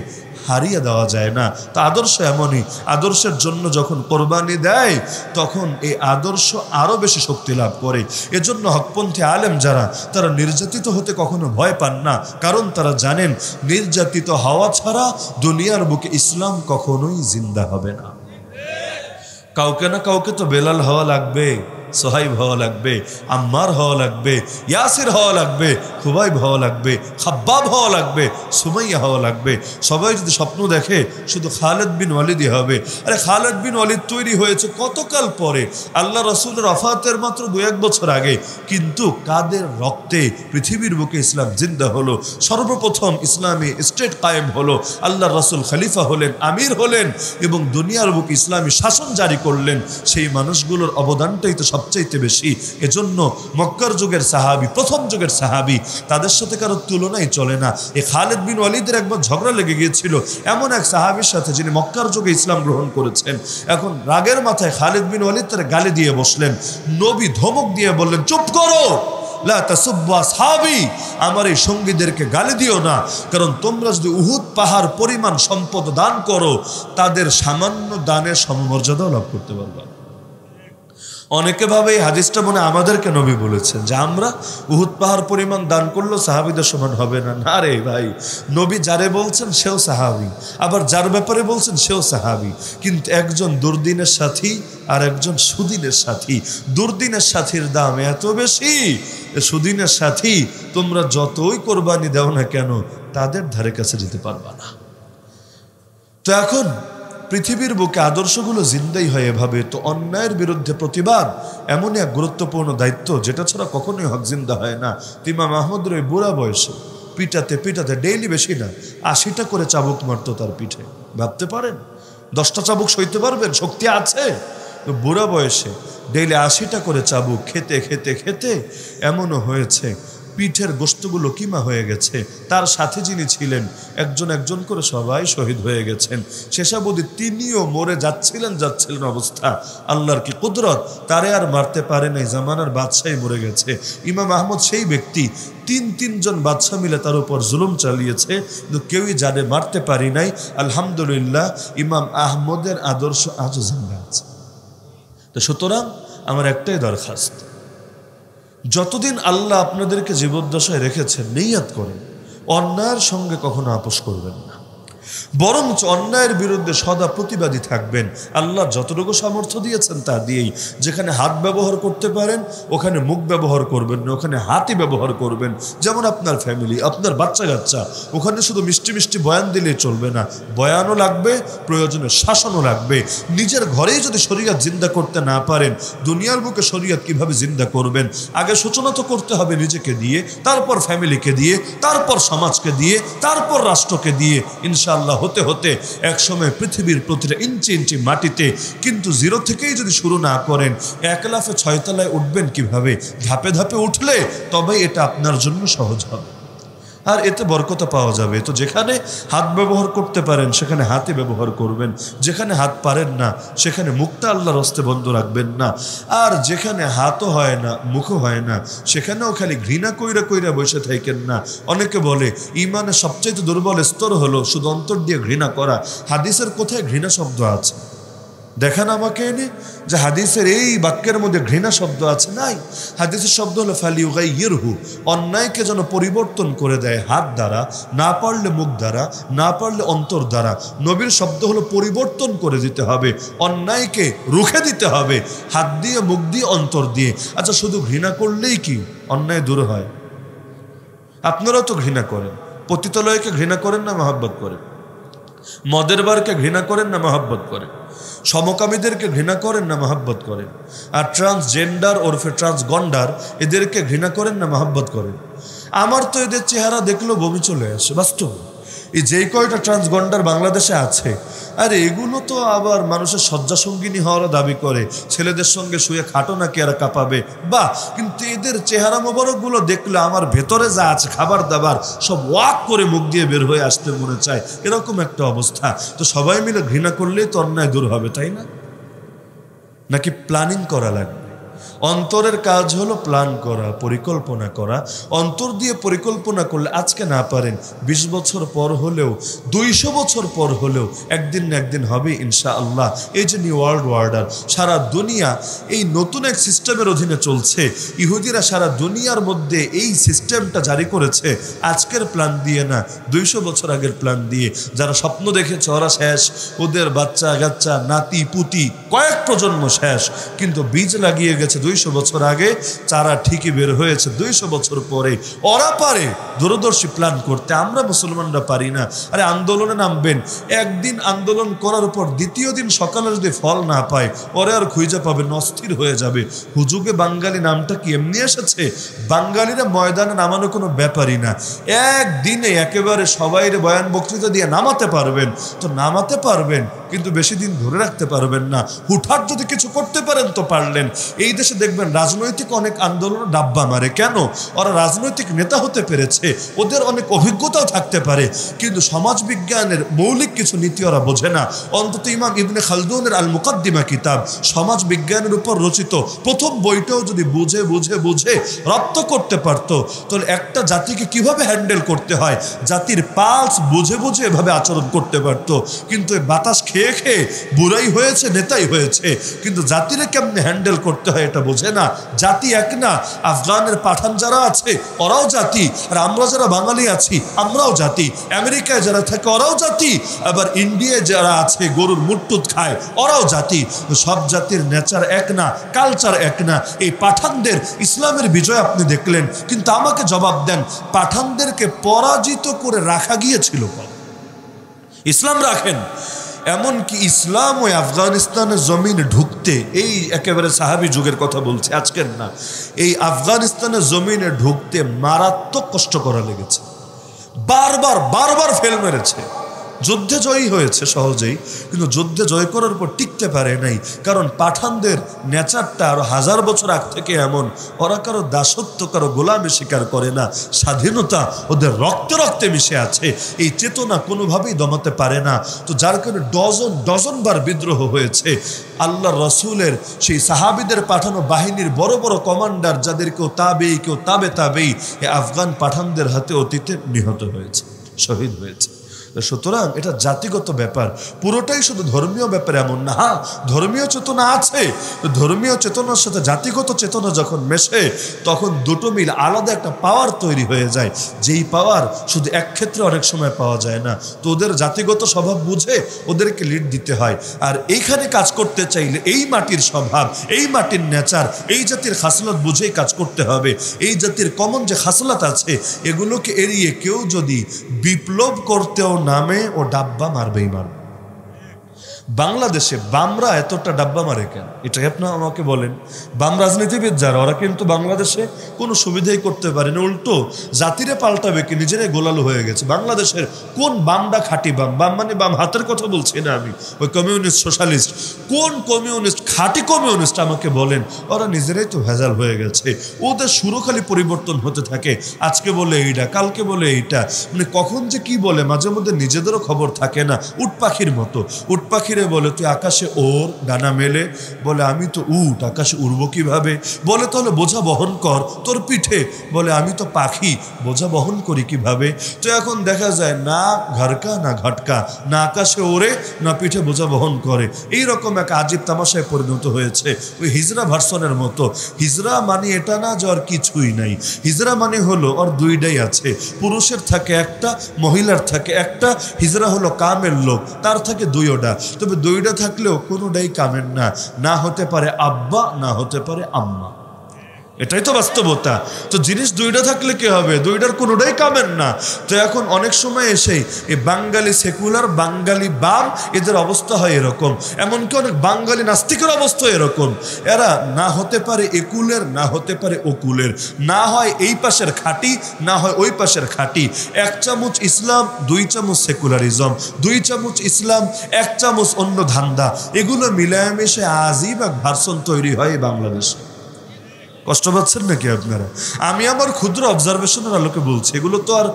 হারিয়ে দেওয়া যায় না। তা আদর্শ এমনই, আদর্শের জন্য যখন কোরবানি দেয় তখন এই আদর্শ আরও বেশি শক্তি লাভ করে। এজন্য হকপন্থী আলেম যারা, তারা নির্যাতিত হতে কখনো ভয় পান না, কারণ তারা জানেন নির্যাতিত হওয়া ছাড়া দুনিয়ার বুকে ইসলাম কখনোই জিন্দা হবে না। কাউকে না কাউকে তো বেলাল হওয়া লাগবে, সোহাইব হওয়া লাগবে, আম্মার হওয়া লাগবে, ইয়াসির হওয়া লাগবে, খুবাইব হওয়া লাগবে, খাব্বাব হওয়া লাগবে, সুমাইয়া হওয়া লাগবে। সবাই যদি স্বপ্ন দেখে শুধু খালেদ বিন ওয়ালিদই হবে, আরে খালেদ বিন ওয়ালিদ তৈরি হয়েছে কতকাল পরে, আল্লাহ রসুলের ওফাতের মাত্র 2-1 বছর আগে, কিন্তু কাদের রক্তে পৃথিবীর বুকে ইসলাম জিন্দা হলো। সর্বপ্রথম ইসলামী স্টেট কায়েম হলো, আল্লাহ রসুল খলিফা হলেন, আমির হলেন এবং দুনিয়ার বুকে ইসলামী শাসন জারি করলেন। সেই মানুষগুলোর অবদানটাই তো সবচাইতে বেশি। এজন্য মক্কার যুগের সাহাবি, প্রথম যুগের সাহাবি, তাদের সাথে কারো তুলনাই চলে না। এই খালেদ বিন ওয়ালিদের একবার ঝগড়া লেগে গিয়েছিল এমন এক সাহাবির সাথে যিনি মক্কার যুগে ইসলাম গ্রহণ করেছেন। এখন রাগের মাথায় খালেদ বিন ওয়ালিদ তার গালি দিয়ে বসলেন। নবী ধমক দিয়ে বললেন, চুপ করো, লা তাসুব্বু আসহাবি, আমার এই সঙ্গীদেরকে গালি দিও না, কারণ তোমরা যদি উহুদ পাহাড় পরিমাণ সম্পদ দান করো তাদের সামান্য দানের সমমর্যাদাও লাভ করতে পারবে। অনেকে ভাবে এই হাদিসটা মনে আমাদেরকে নবী বলেছেন যে আমরা উহুদ পাহাড় পরিমাণ দান করলেও সাহাবীদের সমান হবে না। না রে ভাই, নবী যারে বলছেন সেও সাহাবী, আবার যার ব্যাপারে বলছেন সেও সাহাবী, কিন্তু একজন দুর্দিনের সাথী আর একজন সুদিনের সাথী। দুর্দিনের সাথীর দাম এত বেশি, সুদিনের সাথী তোমরা যতই কোরবানি দাও না কেন তাদের ধারে কাছে যেতে পারবা না। তো এখন পৃথিবীর বুকে আদর্শগুলো জিন্দাই হয় এভাবে। তো অন্যায়ের বিরুদ্ধে প্রতিবাদ এমনই এক গুরুত্বপূর্ণ দায়িত্ব যেটা ছাড়া কখনোই হক জিন্দা হয় না। ইমাম আহমদের ওই বুড়া বয়সে পিটাতে পিটাতে, ডেইলি বেশি না 80টা করে চাবুক মারতো তার পিঠে। ভাবতে পারেন 10টা চাবুক সইতে পারবেন? শক্তি আছে? তো বুড়া বয়সে ডেইলি 80টা করে চাবুক খেতে খেতে খেতে এমনও হয়েছে পিঠের গোস্তগুলো কিমা হয়ে গেছে। তার সাথে যিনি ছিলেন একজন একজন করে সবাই শহীদ হয়ে গেছেন। শেষাবধি তিনিও মরে যাচ্ছিলেন অবস্থা। আল্লাহর কি কুদরত, তারে আর মারতে পারে নাই, জামানার বাদশাহী মরে গেছে। ইমাম আহমদ সেই ব্যক্তি, তিনজন বাদশাহ মিলে তার উপর জুলুম চালিয়েছে, কিন্তু কেউই জানে মারতে পারি নাই। আলহামদুলিল্লাহ ইমাম আহমদের আদর্শ আজও জিন্দা আছে। তো সুতরাং আমার একটাই দরখাস্ত, যতদিন আল্লাহ আপনাদেরকে জীবদ্দশায় রেখেছেন নিয়ত করেন অন্যায়ের সঙ্গে কখনো আপোষ করবেন না, বরঞ্চ অন্যায়ের বিরুদ্ধে সদা প্রতিবাদী থাকবেন। আল্লাহ যতটুকু সামর্থ্য দিয়েছেন তা দিয়েই, যেখানে হাত ব্যবহার করতে পারেন ওখানে মুখ ব্যবহার করবেন না, ওখানে হাতই ব্যবহার করবেন। যেমন আপনার ফ্যামিলি, আপনার বাচ্চা কাচ্চা, ওখানে শুধু মিষ্টি মিষ্টি বয়ান দিলেই চলবে না, বয়ানও লাগবে, প্রয়োজনে শাসনও লাগবে। নিজের ঘরেই যদি শরীয়ত জিন্দা করতে না পারেন, দুনিয়ার বুকে শরীয়ত কিভাবে জিন্দা করবেন? আগে সূচনা তো করতে হবে নিজেকে দিয়ে, তারপর ফ্যামিলিকে দিয়ে, তারপর সমাজকে দিয়ে, তারপর রাষ্ট্রকে দিয়ে। ইনশাআল্লাহ হতে হতে একসময় পৃথিবীর প্রতিটা ইঞ্চি ইঞ্চি মাটিতে, কিন্তু জিরো থেকেই যদি শুরু না করেন, 1 লাফে 6 তলায় উঠবেন কিভাবে? ধাপে ধাপে উঠলে তবেই এটা আপনার জন্য সহজ হবে, আর এতে বরকত পাওয়া যাবে। তো যেখানে হাত ব্যবহার করতে পারেন সেখানে হাতই ব্যবহার করবেন, যেখানে হাত পারেন না সেখানে মুখটা আল্লাহর হস্তে বন্ধ রাখবেন না, আর যেখানে হাতও হয় না মুখও হয় না সেখানেও খালি ঘৃণা কইরা কইরা বসে থাকেন না। অনেকে বলে ইমানের সবচেয়ে দুর্বল স্তর হলো শুধু অন্তর দিয়ে ঘৃণা করা। হাদিসের কোথায় ঘৃণা শব্দ আছে? দেখান আমাকে এনে যে হাদিসের এই বাক্যের মধ্যে ঘৃণা শব্দ আছে? নাই। হাদিসের শব্দ হলো ফালিউগাইয়িরহু, অন্যায়কে যেন পরিবর্তন করে দেয় হাত দ্বারা, না পারলে মুখ দ্বারা, না পারলে অন্তর দ্বারা। নবীর শব্দ হলো পরিবর্তন করে দিতে হবে, অন্যায়কে রুখে দিতে হবে, হাত দিয়ে, মুখ দিয়ে, অন্তর দিয়ে। আচ্ছা, শুধু ঘৃণা করলেই কি অন্যায় দূর হয়? আপনারাও তো ঘৃণা করেন, পতিতালয়কে ঘৃণা করেন না মহব্বত করেন? মদের বারকে ঘৃণা করেন না মহব্বত করেন? সমকামীদেরকে ঘৃণা করেন না মহব্বত করেন? আর ট্রান্সজেন্ডার ওরফে ট্রান্সগন্ডার এদেরকে ঘৃণা করেন না মহব্বত করেন? আমার তো এদের চেহারা দেখলেও বমি চলে আসে। বাস্তব এই যেই কয়টা ট্রান্সজেন্ডার বাংলাদেশে আছে, আরে এগুলো তো আবার মানুষের শয্যাসঙ্গিনী হওয়ার দাবি করে, ছেলেদের সঙ্গে শুয়ে খাটো নাকি আর কাঁপাবে, বাহ, কিন্তু এদের চেহারা মোবারকগুলো দেখলে আমার ভেতরে যা আছে খাবার দাবার সব ওয়াক করে মুখ দিয়ে বের হয়ে আসতে মনে চায়, এরকম একটা অবস্থা। তো সবাই মিলে ঘৃণা করলেই তো অন্যায় দূর হবে, তাই না? নাকি প্ল্যানিং করা লাগবে? অন্তরের কাজ হলো প্ল্যান করা, পরিকল্পনা করা। অন্তর দিয়ে পরিকল্পনা করলে আজকে না পারেন 20 বছর পর হলেও, 200 বছর পর হলেও একদিন না একদিন হবে ইনশাআল্লাহ। এই যে নিউ ওয়ার্ল্ড অর্ডার, সারা দুনিয়া এই নতুন এক সিস্টেমের অধীনে চলছে। ইহুদিরা সারা দুনিয়ার মধ্যে এই সিস্টেমটা জারি করেছে আজকের প্ল্যান দিয়ে না, 200 বছর আগের প্ল্যান দিয়ে। যারা স্বপ্ন দেখেছে ওরা শেষ, ওদের বাচ্চা কাচ্চা নাতি পুতি কয়েক প্রজন্ম শেষ, কিন্তু বীজ লাগিয়ে গেছে 200 বছর আগে, চারা ঠিকই বের হয়েছে 200 বছর পরে। ওরা পারে দূরদর্শী প্ল্যান করতে, আমরা মুসলমানরা পারি না। আরে আন্দোলনে নামবেন, একদিন আন্দোলন করার পর দ্বিতীয় দিন সকালে যদি ফল না পায়, ওরে আর খুঁজে পাবেন, অস্থির হয়ে যাবে। হুজুগে বাঙালি নামটা কি এমনি এসেছে? বাঙালিরা ময়দানে নামানো কোনো ব্যাপারই না। একদিনে একেবারে সবাইরে বয়ান বক্তৃতা দিয়ে নামাতে পারবেন তো নামাতে পারবেন, কিন্তু বেশি দিন ধরে রাখতে পারবেন না। হুটহাট যদি কিছু করতে পারেন তো পারলেন। এই দেশে দেখবেন রাজনৈতিক অনেক আন্দোলন ডাব্বা মারে, কেন? ওরা রাজনৈতিক নেতা হতে পেরেছে, ওদের অনেক অভিজ্ঞতাও থাকতে পারে, কিন্তু সমাজ বিজ্ঞানের মৌলিক কিছু নীতি ওরা বোঝে না। অন্তত ইমাম ইবনে খালদুনের আল মুকাদ্দিমা কিতাব, সমাজ বিজ্ঞানের উপর রচিত প্রথম বইটাও যদি বুঝে বুঝে বুঝে রপ্ত করতে পারতো, তাহলে একটা জাতিকে কিভাবে হ্যান্ডেল করতে হয়, জাতির পালস বুঝে বুঝে এভাবে আচরণ করতে পারতো। কিন্তু বাতাস খেয়ে খেয়ে বুড়াই হয়েছে, নেতাই হয়েছে, কিন্তু জাতিরে কেমনে হ্যান্ডেল করতে হয় এটা বোঝে না। জাতি এক না। আফগানের পাঠান যারা আছে ওরাও জাতি, আর আমরা যারা বাঙালি আছি আমরাও জাতি। আমেরিকায় যারা থাকে ওরাও জাতি, আবার ইন্ডিয়ায় যারা আছে গরুর মুট্টুত খায় ওরাও জাতি। সব জাতির নেচার এক না, কালচার এক না। এই পাঠানদের ইসলামের বিজয় আপনি দেখলেন, কিন্তু আমাকে জবাব দেন, পাঠানদেরকে পরাজিত করে রাখা গিয়েছিল কবে? ইসলাম রাখেন। এমনকি ইসলাম ওই আফগানিস্তানের জমিনে ঢুকতে, এই একেবারে সাহাবি যুগের কথা বলছে, আজকের না, এই আফগানিস্তানের জমিনে ঢুকতে মারাত্মক কষ্ট করা লেগেছে, বারবার বারবার ফেল মেরেছে। যুদ্ধে জয়ী হয়েছে সহজেই, কিন্তু যুদ্ধে জয় করার পর টিকতে পারে নাই, কারণ পাঠানদের নেচারটা আরো 1000 বছর আগ থেকে এমন, ওরা কারো দাসত্ব কারো গোলামি স্বীকার করে না, স্বাধীনতা ওদের রক্তে রক্তে মিশে আছে। এই চেতনা কোনোভাবেই দমাতে পারে না। তো যার কারণে ডজন ডজন বার বিদ্রোহ হয়েছে। আল্লাহ রসুলের সেই সাহাবিদের পাঠানো বাহিনীর বড় বড় কমান্ডার, যাদের কেউ তাবেই কেউ তাবেই, এই আফগান পাঠানদের হাতে অতীতে নিহত হয়েছে, শহীদ হয়েছে। সুতরাং এটা জাতিগত ব্যাপার, পুরোটাই শুধু ধর্মীয় ব্যাপার এমন না। হ্যাঁ, ধর্মীয় চেতনা আছে, ধর্মীয় চেতনার সাথে জাতিগত চেতনা যখন মেশে, তখন দুটো মিল আলাদা একটা পাওয়ার তৈরি হয়ে যায়, যেই পাওয়ার শুধু এক ক্ষেত্রে অনেক সময় পাওয়া যায় না। তো ওদের জাতিগত স্বভাব বুঝে ওদেরকে লিড দিতে হয়। আর এইখানে কাজ করতে চাইলে এই মাটির স্বভাব, এই মাটির নেচার, এই জাতির খাসলত বুঝেই কাজ করতে হবে। এই জাতির কমন যে খাসলত আছে, এগুলোকে এড়িয়ে কেউ যদি বিপ্লব করতেও নামে, ও ডাব্বা মারবেই মারবে। বাংলাদেশে বামরা এতটা ডাব্বা মারে কেন, এটা আপনারা আমাকে বলেন। বাম রাজনীতিবিদ যারা, ওরা কিন্তু বাংলাদেশে কোনো সুবিধাই করতে পারে না, উল্টো জাতিরে পাল্টাবে কি, নিজেরাই গোলালো হয়ে গেছে। বাংলাদেশের কোন বামটা খাঁটি বাম? বাম মানে বাম হাতের কথা বলছি না আমি, ওই কমিউনিস্ট সোশ্যালিস্ট। কোন কমিউনিস্ট খাঁটি কমিউনিস্ট আমাকে বলেন? ওরা নিজেরাই তো ভেজাল হয়ে গেছে। ওদের সুরও খালি পরিবর্তন হতে থাকে, আজকে বলে এইটা, কালকে বলে এইটা, মানে কখন যে কি বলে মাঝে মধ্যে নিজেদেরও খবর থাকে না। উট পাখির মতো, উট পাখির বলে তুই আকাশে ওর, ডানা মেলে, বলে আমি তো উট, আকাশে উড়বো কিভাবে? বলে তাহলে বোঝা বহন কর তোর পিঠে, বলে আমি তো পাখি, বোঝা বহন করি কিভাবে? তো এখন দেখা যায় না ঘাড়কা না ঘাটকা, না আকাশে ওড়ে না পিঠে বোঝা বহন করে। এইরকম এক আজীব তামাশায় পরিণত হয়েছে, ওই হিজরা ভার্সনের মতো। হিজরা মানে এটা না যে আর কিছুই নাই, হিজরা মানে হলো ওর দুইটাই আছে, পুরুষের থাকে একটা, মহিলার থাকে একটা। হিজরা হলো কামের লোক, তার থাকে দুইটা। তবে দুইটা থাকলেও কোনোটাই কামের না, না হতে পারে আব্বা, না হতে পারে আম্মা। এটাই তো বাস্তবতা। তো জিনিস দুইটা থাকলে কি হবে, দুইটার কোনোটাই কামের না। তো এখন অনেক সময় এসেই এই বাঙালি সেকুলার, বাঙালি বাম, এদের অবস্থা হয় এরকম। এমনকি অনেক বাঙালি নাস্তিকের অবস্থা এরকম। এরা না হতে পারে একুলের, না হতে পারে ওকুলের, না হয় এই পাশের খাঁটি, না হয় ওই পাশের খাঁটি। 1 চামচ ইসলাম, 2 চামচ সেকুলারিজম, 2 চামচ ইসলাম, 1 চামচ অন্য ধান্দা, এগুলো মিলামেশে আজীব এক ভার্সন তৈরি হয় বাংলাদেশে। কষ্ট পাচ্ছেন নাকি আপনারা? আমি আমার ক্ষুদ্র অবজারভেশনের আলোকে বলছি, এগুলো তো আর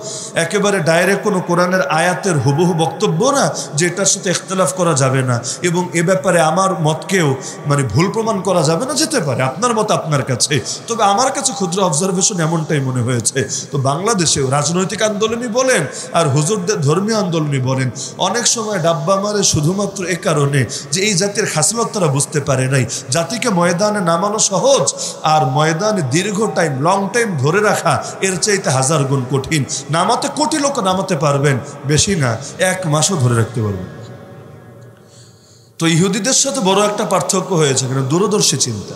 একেবারে ডাইরেক্ট কোনো কোরআনের আয়াতের হুবহু বক্তব্য না যে এটার সাথে ইখতিলাফ করা যাবে না, এবং এ ব্যাপারে আমার মতকেও মানে ভুল প্রমাণ করা যাবে না। যেতে পারে আপনার মত আপনার কাছে, তবে আমার কাছে ক্ষুদ্র অবজারভেশন এমনটাই মনে হয়েছে। তো বাংলাদেশেও রাজনৈতিক আন্দোলনই বলেন আর হুজুরদের ধর্মীয় আন্দোলনই বলেন, অনেক সময় ডাব্বা মারে শুধুমাত্র এ কারণে যে এই জাতির খাসলত তারা বুঝতে পারে নাই। জাতিকে ময়দানে নামানো সহজ, আর ময়দানে দীর্ঘ টাইম, লং টাইম ধরে রাখা এর চাইতে 1000 গুণ কঠিন। নামাতে কোটি লোক নামাতে পারবেন, বেশি না 1 মাসও ধরে রাখতে পারবেন। তো ইহুদিদের সাথে বড় একটা পার্থক্য হয়েছে, কেন দূরদর্শী চিন্তা।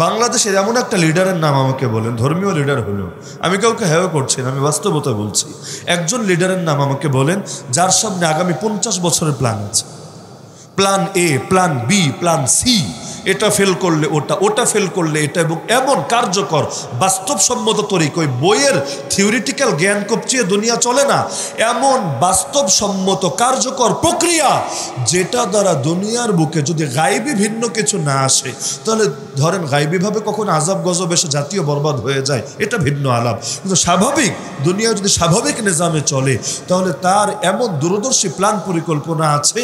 বাংলাদেশের এমন একটা লিডারের নাম আমাকে বলেন, ধর্মীয় লিডার হলেও, আমি কাউকে হেয় করছি না, আমি বাস্তবতা বলছি। একজন লিডারের নাম আমাকে বলেন যার সামনে আগামী 50 বছরের প্ল্যান আছে। Plan A, plan B, plan C, এটা ফেল করলে ওটা, ওটা ফেল করলে এটা, এবং এমন কার্যকর বাস্তবসম্মত তরিকা, ওই বইয়ের থিওরিটিক্যাল জ্ঞান কপচিয়ে দুনিয়া চলে না, এমন বাস্তবসম্মত কার্যকর প্রক্রিয়া যেটা দ্বারা দুনিয়ার বুকে যদি গায়েবী ভিন্ন কিছু না আসে, তাহলে ধরেন গায়েবীভাবে কখন আজাব গজব এসে জাতীয় বরবাদ হয়ে যায়, এটা ভিন্ন আলাপ। কিন্তু স্বাভাবিক দুনিয়া যদি স্বাভাবিক নিজামে চলে, তাহলে তার এমন দূরদর্শী প্ল্যান পরিকল্পনা আছে,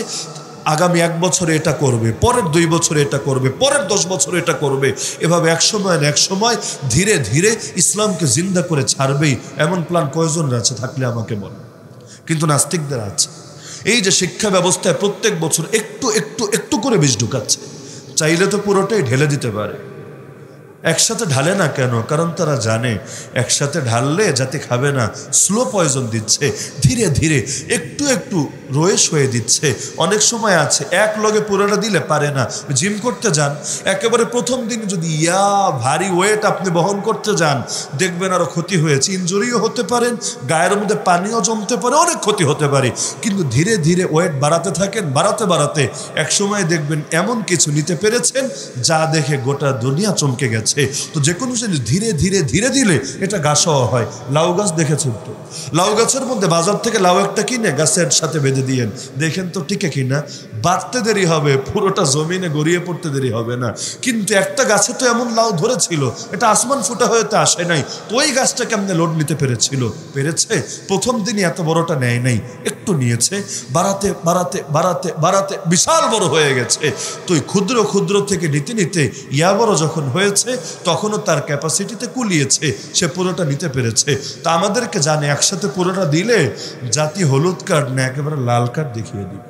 আগামী 1 বছরে এটা করবে, পরের 2 বছরে এটা করবে, পরের 10 বছরে এটা করবে, এভাবে এক সময় ধীরে ধীরে ইসলামকে জিন্দা করে ছাড়বেই। এমন প্ল্যান কয়জনের আছে? থাকলে আমাকে বলেন। কিন্তু নাস্তিকদের আছে। এই যে শিক্ষা ব্যবস্থায় প্রত্যেক বছর একটু একটু একটু করে বিষ ঢুকাচ্ছে, চাইলে তো পুরোটাই ঢেলে দিতে পারে। একসাথে ঢালে না কেন? কারণ তারা জানে একসাথে ঢাললে জাতি খাবে না, স্লো পয়জন দিচ্ছে, ধীরে ধীরে একটু একটু রয়েস হয়ে দিচ্ছে। অনেক সময় আছে এক লগে পুরোটা দিলে পারে না। জিম করতে যান, একেবারে প্রথম দিন যদি ভারী ওয়েট আপনি বহন করতে যান, দেখবেন আরো ক্ষতি হয়েছে, ইনজুরিও হতে পারেন, গায়ের মধ্যে পানিও জমতে পারে, অনেক ক্ষতি হতে পারে। কিন্তু ধীরে ধীরে ওয়েট বাড়াতে থাকেন, বাড়াতে বাড়াতে এক সময় দেখবেন এমন কিছু নিতে পেরেছেন যা দেখে গোটা দুনিয়া চমকে গেছে। তো যে কোনো জিনিস ধীরে ধীরে ধীরে দিলে এটা গাছ হয়। লাউ গাছ দেখেছেন তো, লাউ গাছের মধ্যে বাজার থেকে লাউ একটা কিনে গাছের সাথে বেঁধে দিয়েন, দেখেন তো টিকে কিনা। বাড়তে দেরি হবে, পুরোটা জমিনে গড়িয়ে পড়তে দেরি হবে না। কিন্তু একটা গাছে তো এমন লাউ ধরেছিল, এটা আসমান ফুটা হয়েতে আসে নাই, তো ওই গাছটা কেমনে লোড নিতে পেরেছে? প্রথম দিনই এত বড়টা নেয় নাই, একটু নিয়েছে, বাড়াতে বাড়াতে বাড়াতে বাড়াতে বিশাল বড় হয়ে গেছে। তো ওই ক্ষুদ্র ক্ষুদ্র থেকে নিতে নিতে ইয়া বড় যখন হয়েছে, তখনও তার ক্যাপাসিটিতে কুলিয়েছে, সে পুরোটা নিতে পেরেছে। তা আমাদেরকে জানে একসাথে পুরোটা দিলে জাতি হলুদ কার্ড না একেবারে লাল কার্ড দেখিয়ে দিবে।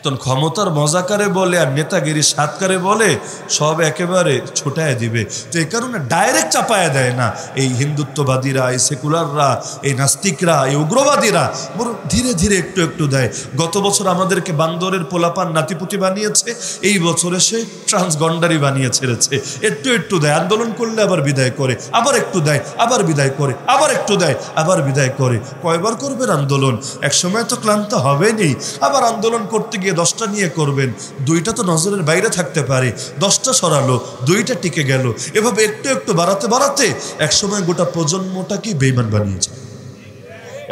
তখন ক্ষমতার মজাকারে বলে আর নেতাগিরি সাতকারে বলে সব একেবারে ছোটায় দিবে। তো এই কারণে ডাইরেক্ট চাপায় দেয় না এই হিন্দুত্ববাদীরা, এই সেকুলাররা, এই নাস্তিকরা, এই উগ্রবাদীরা, বরং ধীরে ধীরে একটু একটু দেয়। গত বছর আমাদেরকে বান্দরের পোলাপান নাতিপুতি বানিয়েছে, এই বছর এসে ট্রান্সগন্ডারি বানিয়ে ছেড়েছে। একটু একটু দেয়, আন্দোলন করলে আবার বিদায় করে, আবার একটু দেয়, আবার বিদায় করে, আবার একটু দেয়, আবার বিদায় করে। কয়বার করবেন আন্দোলন? এক সময় তো ক্লান্ত হবেনই। আবার আন্দোলন করতে গিয়ে 10টা নিয়ে করবেন, 2টা তো নজরের বাইরে থাকতে পারে, 10টা সরালো, 2টা টিকে গেল। এভাবে একটু একটু বাড়াতে বাড়াতে একসময় গোটা প্রজন্মটাকে বেঈমান বানিয়েছে।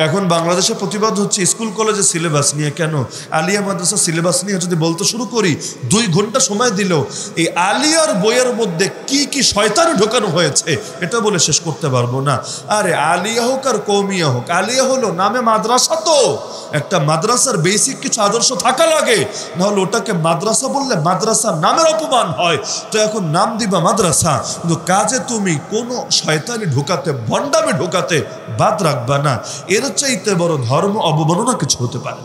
এখন বাংলাদেশে প্রতিবাদ হচ্ছে স্কুল কলেজের সিলেবাস নিয়ে। কেন? আলিয়া মাদ্রাসা সিলেবাস নিয়ে যদি বলতে শুরু করি, 2 ঘন্টা সময় দিলেও এই আলিয়ার বইয়ের মধ্যে কি কি শয়তান ঢোকানো হয়েছে এটা বলে শেষ করতে পারবো না। আরে আলিয়া হোক আর কৌমিয়া হোক, আলিয়া হলো নামে মাদ্রাসা, তো একটা মাদ্রাসার বেসিক কিছু আদর্শ থাকা লাগে, নাহলে ওটাকে মাদ্রাসা বললে মাদ্রাসার নামের অপমান হয়। তো এখন নাম দিবা মাদ্রাসা, কিন্তু কাজে তুমি কোনো শয়তানি ঢোকাতে, ভণ্ডামে ঢোকাতে বাদ রাখবা না। এর চাইতে বড় ধর্ম অবমাননা কিছু হতে পারে?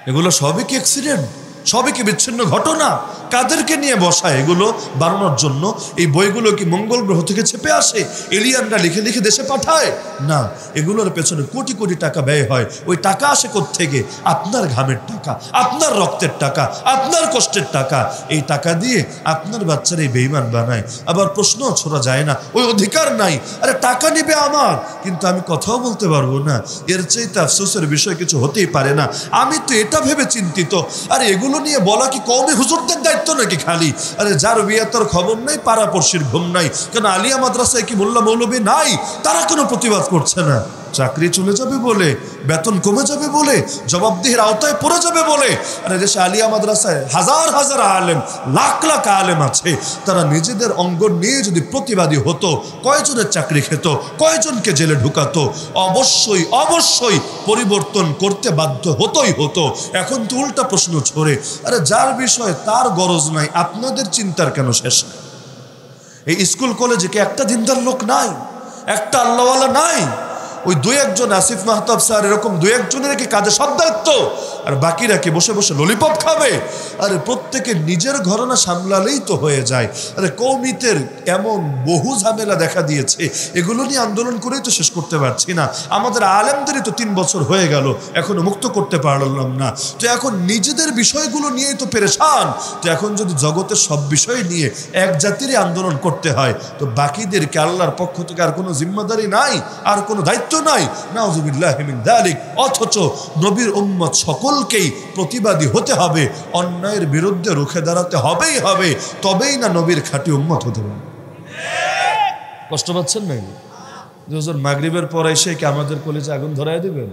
এগুলো সবই কি অ্যাক্সিডেন্ট? সবই কি বিচ্ছিন্ন ঘটনা? কাদেরকে নিয়ে বসায় এগুলো বানানোর জন্য? এই বইগুলো কি মঙ্গল গ্রহ থেকে ছেপে আসে? এলিয়ানরা লিখে লিখে দেশে পাঠায়? না, এগুলোর পেছনে কোটি কোটি টাকা ব্যয় হয়। ওই টাকা আসে কোত্থেকে? আপনার ঘামের টাকা, আপনার রক্তের টাকা, আপনার কষ্টের টাকা। এই টাকা দিয়ে আপনার বাচ্চারা এই বেঈমান বানায়। আবার প্রশ্ন ছোড়া যায় না, ওই অধিকার নাই। আরে টাকা নেবে আমার, কিন্তু আমি কথাও বলতে পারবো না। এর চাইতে আফসোসের বিষয় কিছু হতেই পারে না। আমি তো এটা ভেবে চিন্তিত, আরে এগুলো নিয়ে বলা কি কওমি হুজুরদের দায়িত্ব নাকি খালি? আরে যার বিয়ে তার খবর নাই, পাড়াপড়শির ঘুম নাই। কেন আলিয়া মাদ্রাসায় কি মোল্লা মৌলবী নাই? তারা কোনো প্রতিবাদ করছে না? চাকরি চলে যাবে বলে, বেতন কমে যাবে বলে, জবাবদিহির আওতায় পড়ে যাবে বলে? আরে দেশে আলিয়া মাদ্রাসায় হাজার হাজার আলেম, লাখ লাখ আলেম আছে। তারা নিজেদের অঙ্গন নিয়ে যদি প্রতিবাদী হতো, কয়জনের চাকরি খেত, কয়জনকে জেলে ঢুকাতো? অবশ্যই অবশ্যই পরিবর্তন করতে বাধ্য হতোই হতো। এখন তো উল্টা প্রশ্ন ছড়ে, আরে যার বিষয়ে তার গরজ নাই, আপনাদের চিন্তার কেন শেষ নাই? এই স্কুল কলেজে কি একটা দিনদার লোক নাই? একটা আল্লাহওয়ালা নাই? ওই দুই একজন, আসিফ মাহতাব স্যার এরকম দুই একজনের কি কাজে সব দায়িত্ব, আর বাকিরা কি বসে বসে ললিপপ খাবে? আরে প্রত্যেকে নিজের ঘরানা সামলালেই তো হয়ে যায়। আরে কওমিতের এমন বহু ঝামেলা দেখা দিয়েছে, এগুলো নিয়ে আন্দোলন করেই তো শেষ করতে পারছি না। আমাদের আলেমদেরই তো 3 বছর হয়ে গেল, এখনো মুক্ত করতে পারলাম না। তো এখন নিজেদের বিষয়গুলো নিয়েই তো পেরেশান। তো এখন যদি জগতের সব বিষয় নিয়ে এক জাতিরই আন্দোলন করতে হয়, তো বাকিদেরকে আল্লাহর পক্ষ থেকে আর কোনো জিম্মাদারি নাই, আর কোনো দায়িত্ব নাই। নাউযুবিল্লাহি মিন যালিক। অথচ নবীর উম্মত সকলকেই প্রতিবাদী হতে হবে, অন্যায়ের বিরুদ্ধে রুখে দাঁড়াতে হবেই হবে, তবেই না নবীর খাঁটি উম্মত হতে পারে। কষ্ট পাচ্ছেন নাকি? হুজুর মাগরিবের পর এসে কি আমাদের কলেজে আগুন ধরায় দিবেন?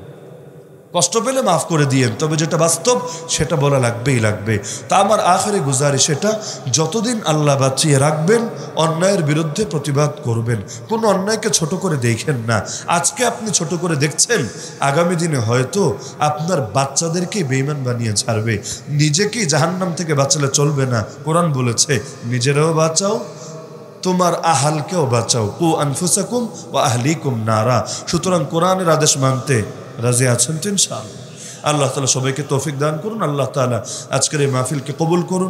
কষ্ট পেলে মাফ করে দিয়েন, তবে যেটা বাস্তব সেটা বলা লাগবেই লাগবে। তা আমার আখেরি গুজারিশ এটা, যতদিন আল্লাহ বাঁচিয়ে রাখবেন অন্যায়ের বিরুদ্ধে প্রতিবাদ করবেন। কোনো অন্যায়কে ছোট করে দেখেন না। আজকে আপনি ছোট করে দেখছেন, আগামী দিনে হয়তো আপনার বাচ্চাদেরকেই বেঈমান বানিয়ে ছাড়বে। নিজেকেই জাহান্নাম থেকে বাঁচালে চলবে না। কোরআন বলেছে নিজেরাও বাঁচাও, তোমার আহালকেও বাঁচাও। কু আনফুসাকুম ওয়া আহলিকুম নারা। সুতরাং কোরআনের আদেশ মানতে রাজি আছেন তো ইনশাআল্লাহ? আল্লাহ তাআলা সবাইকে তৌফিক দান করুন। আল্লাহ তাআলা আজকের এই মাহফিলকে কবুল করুন।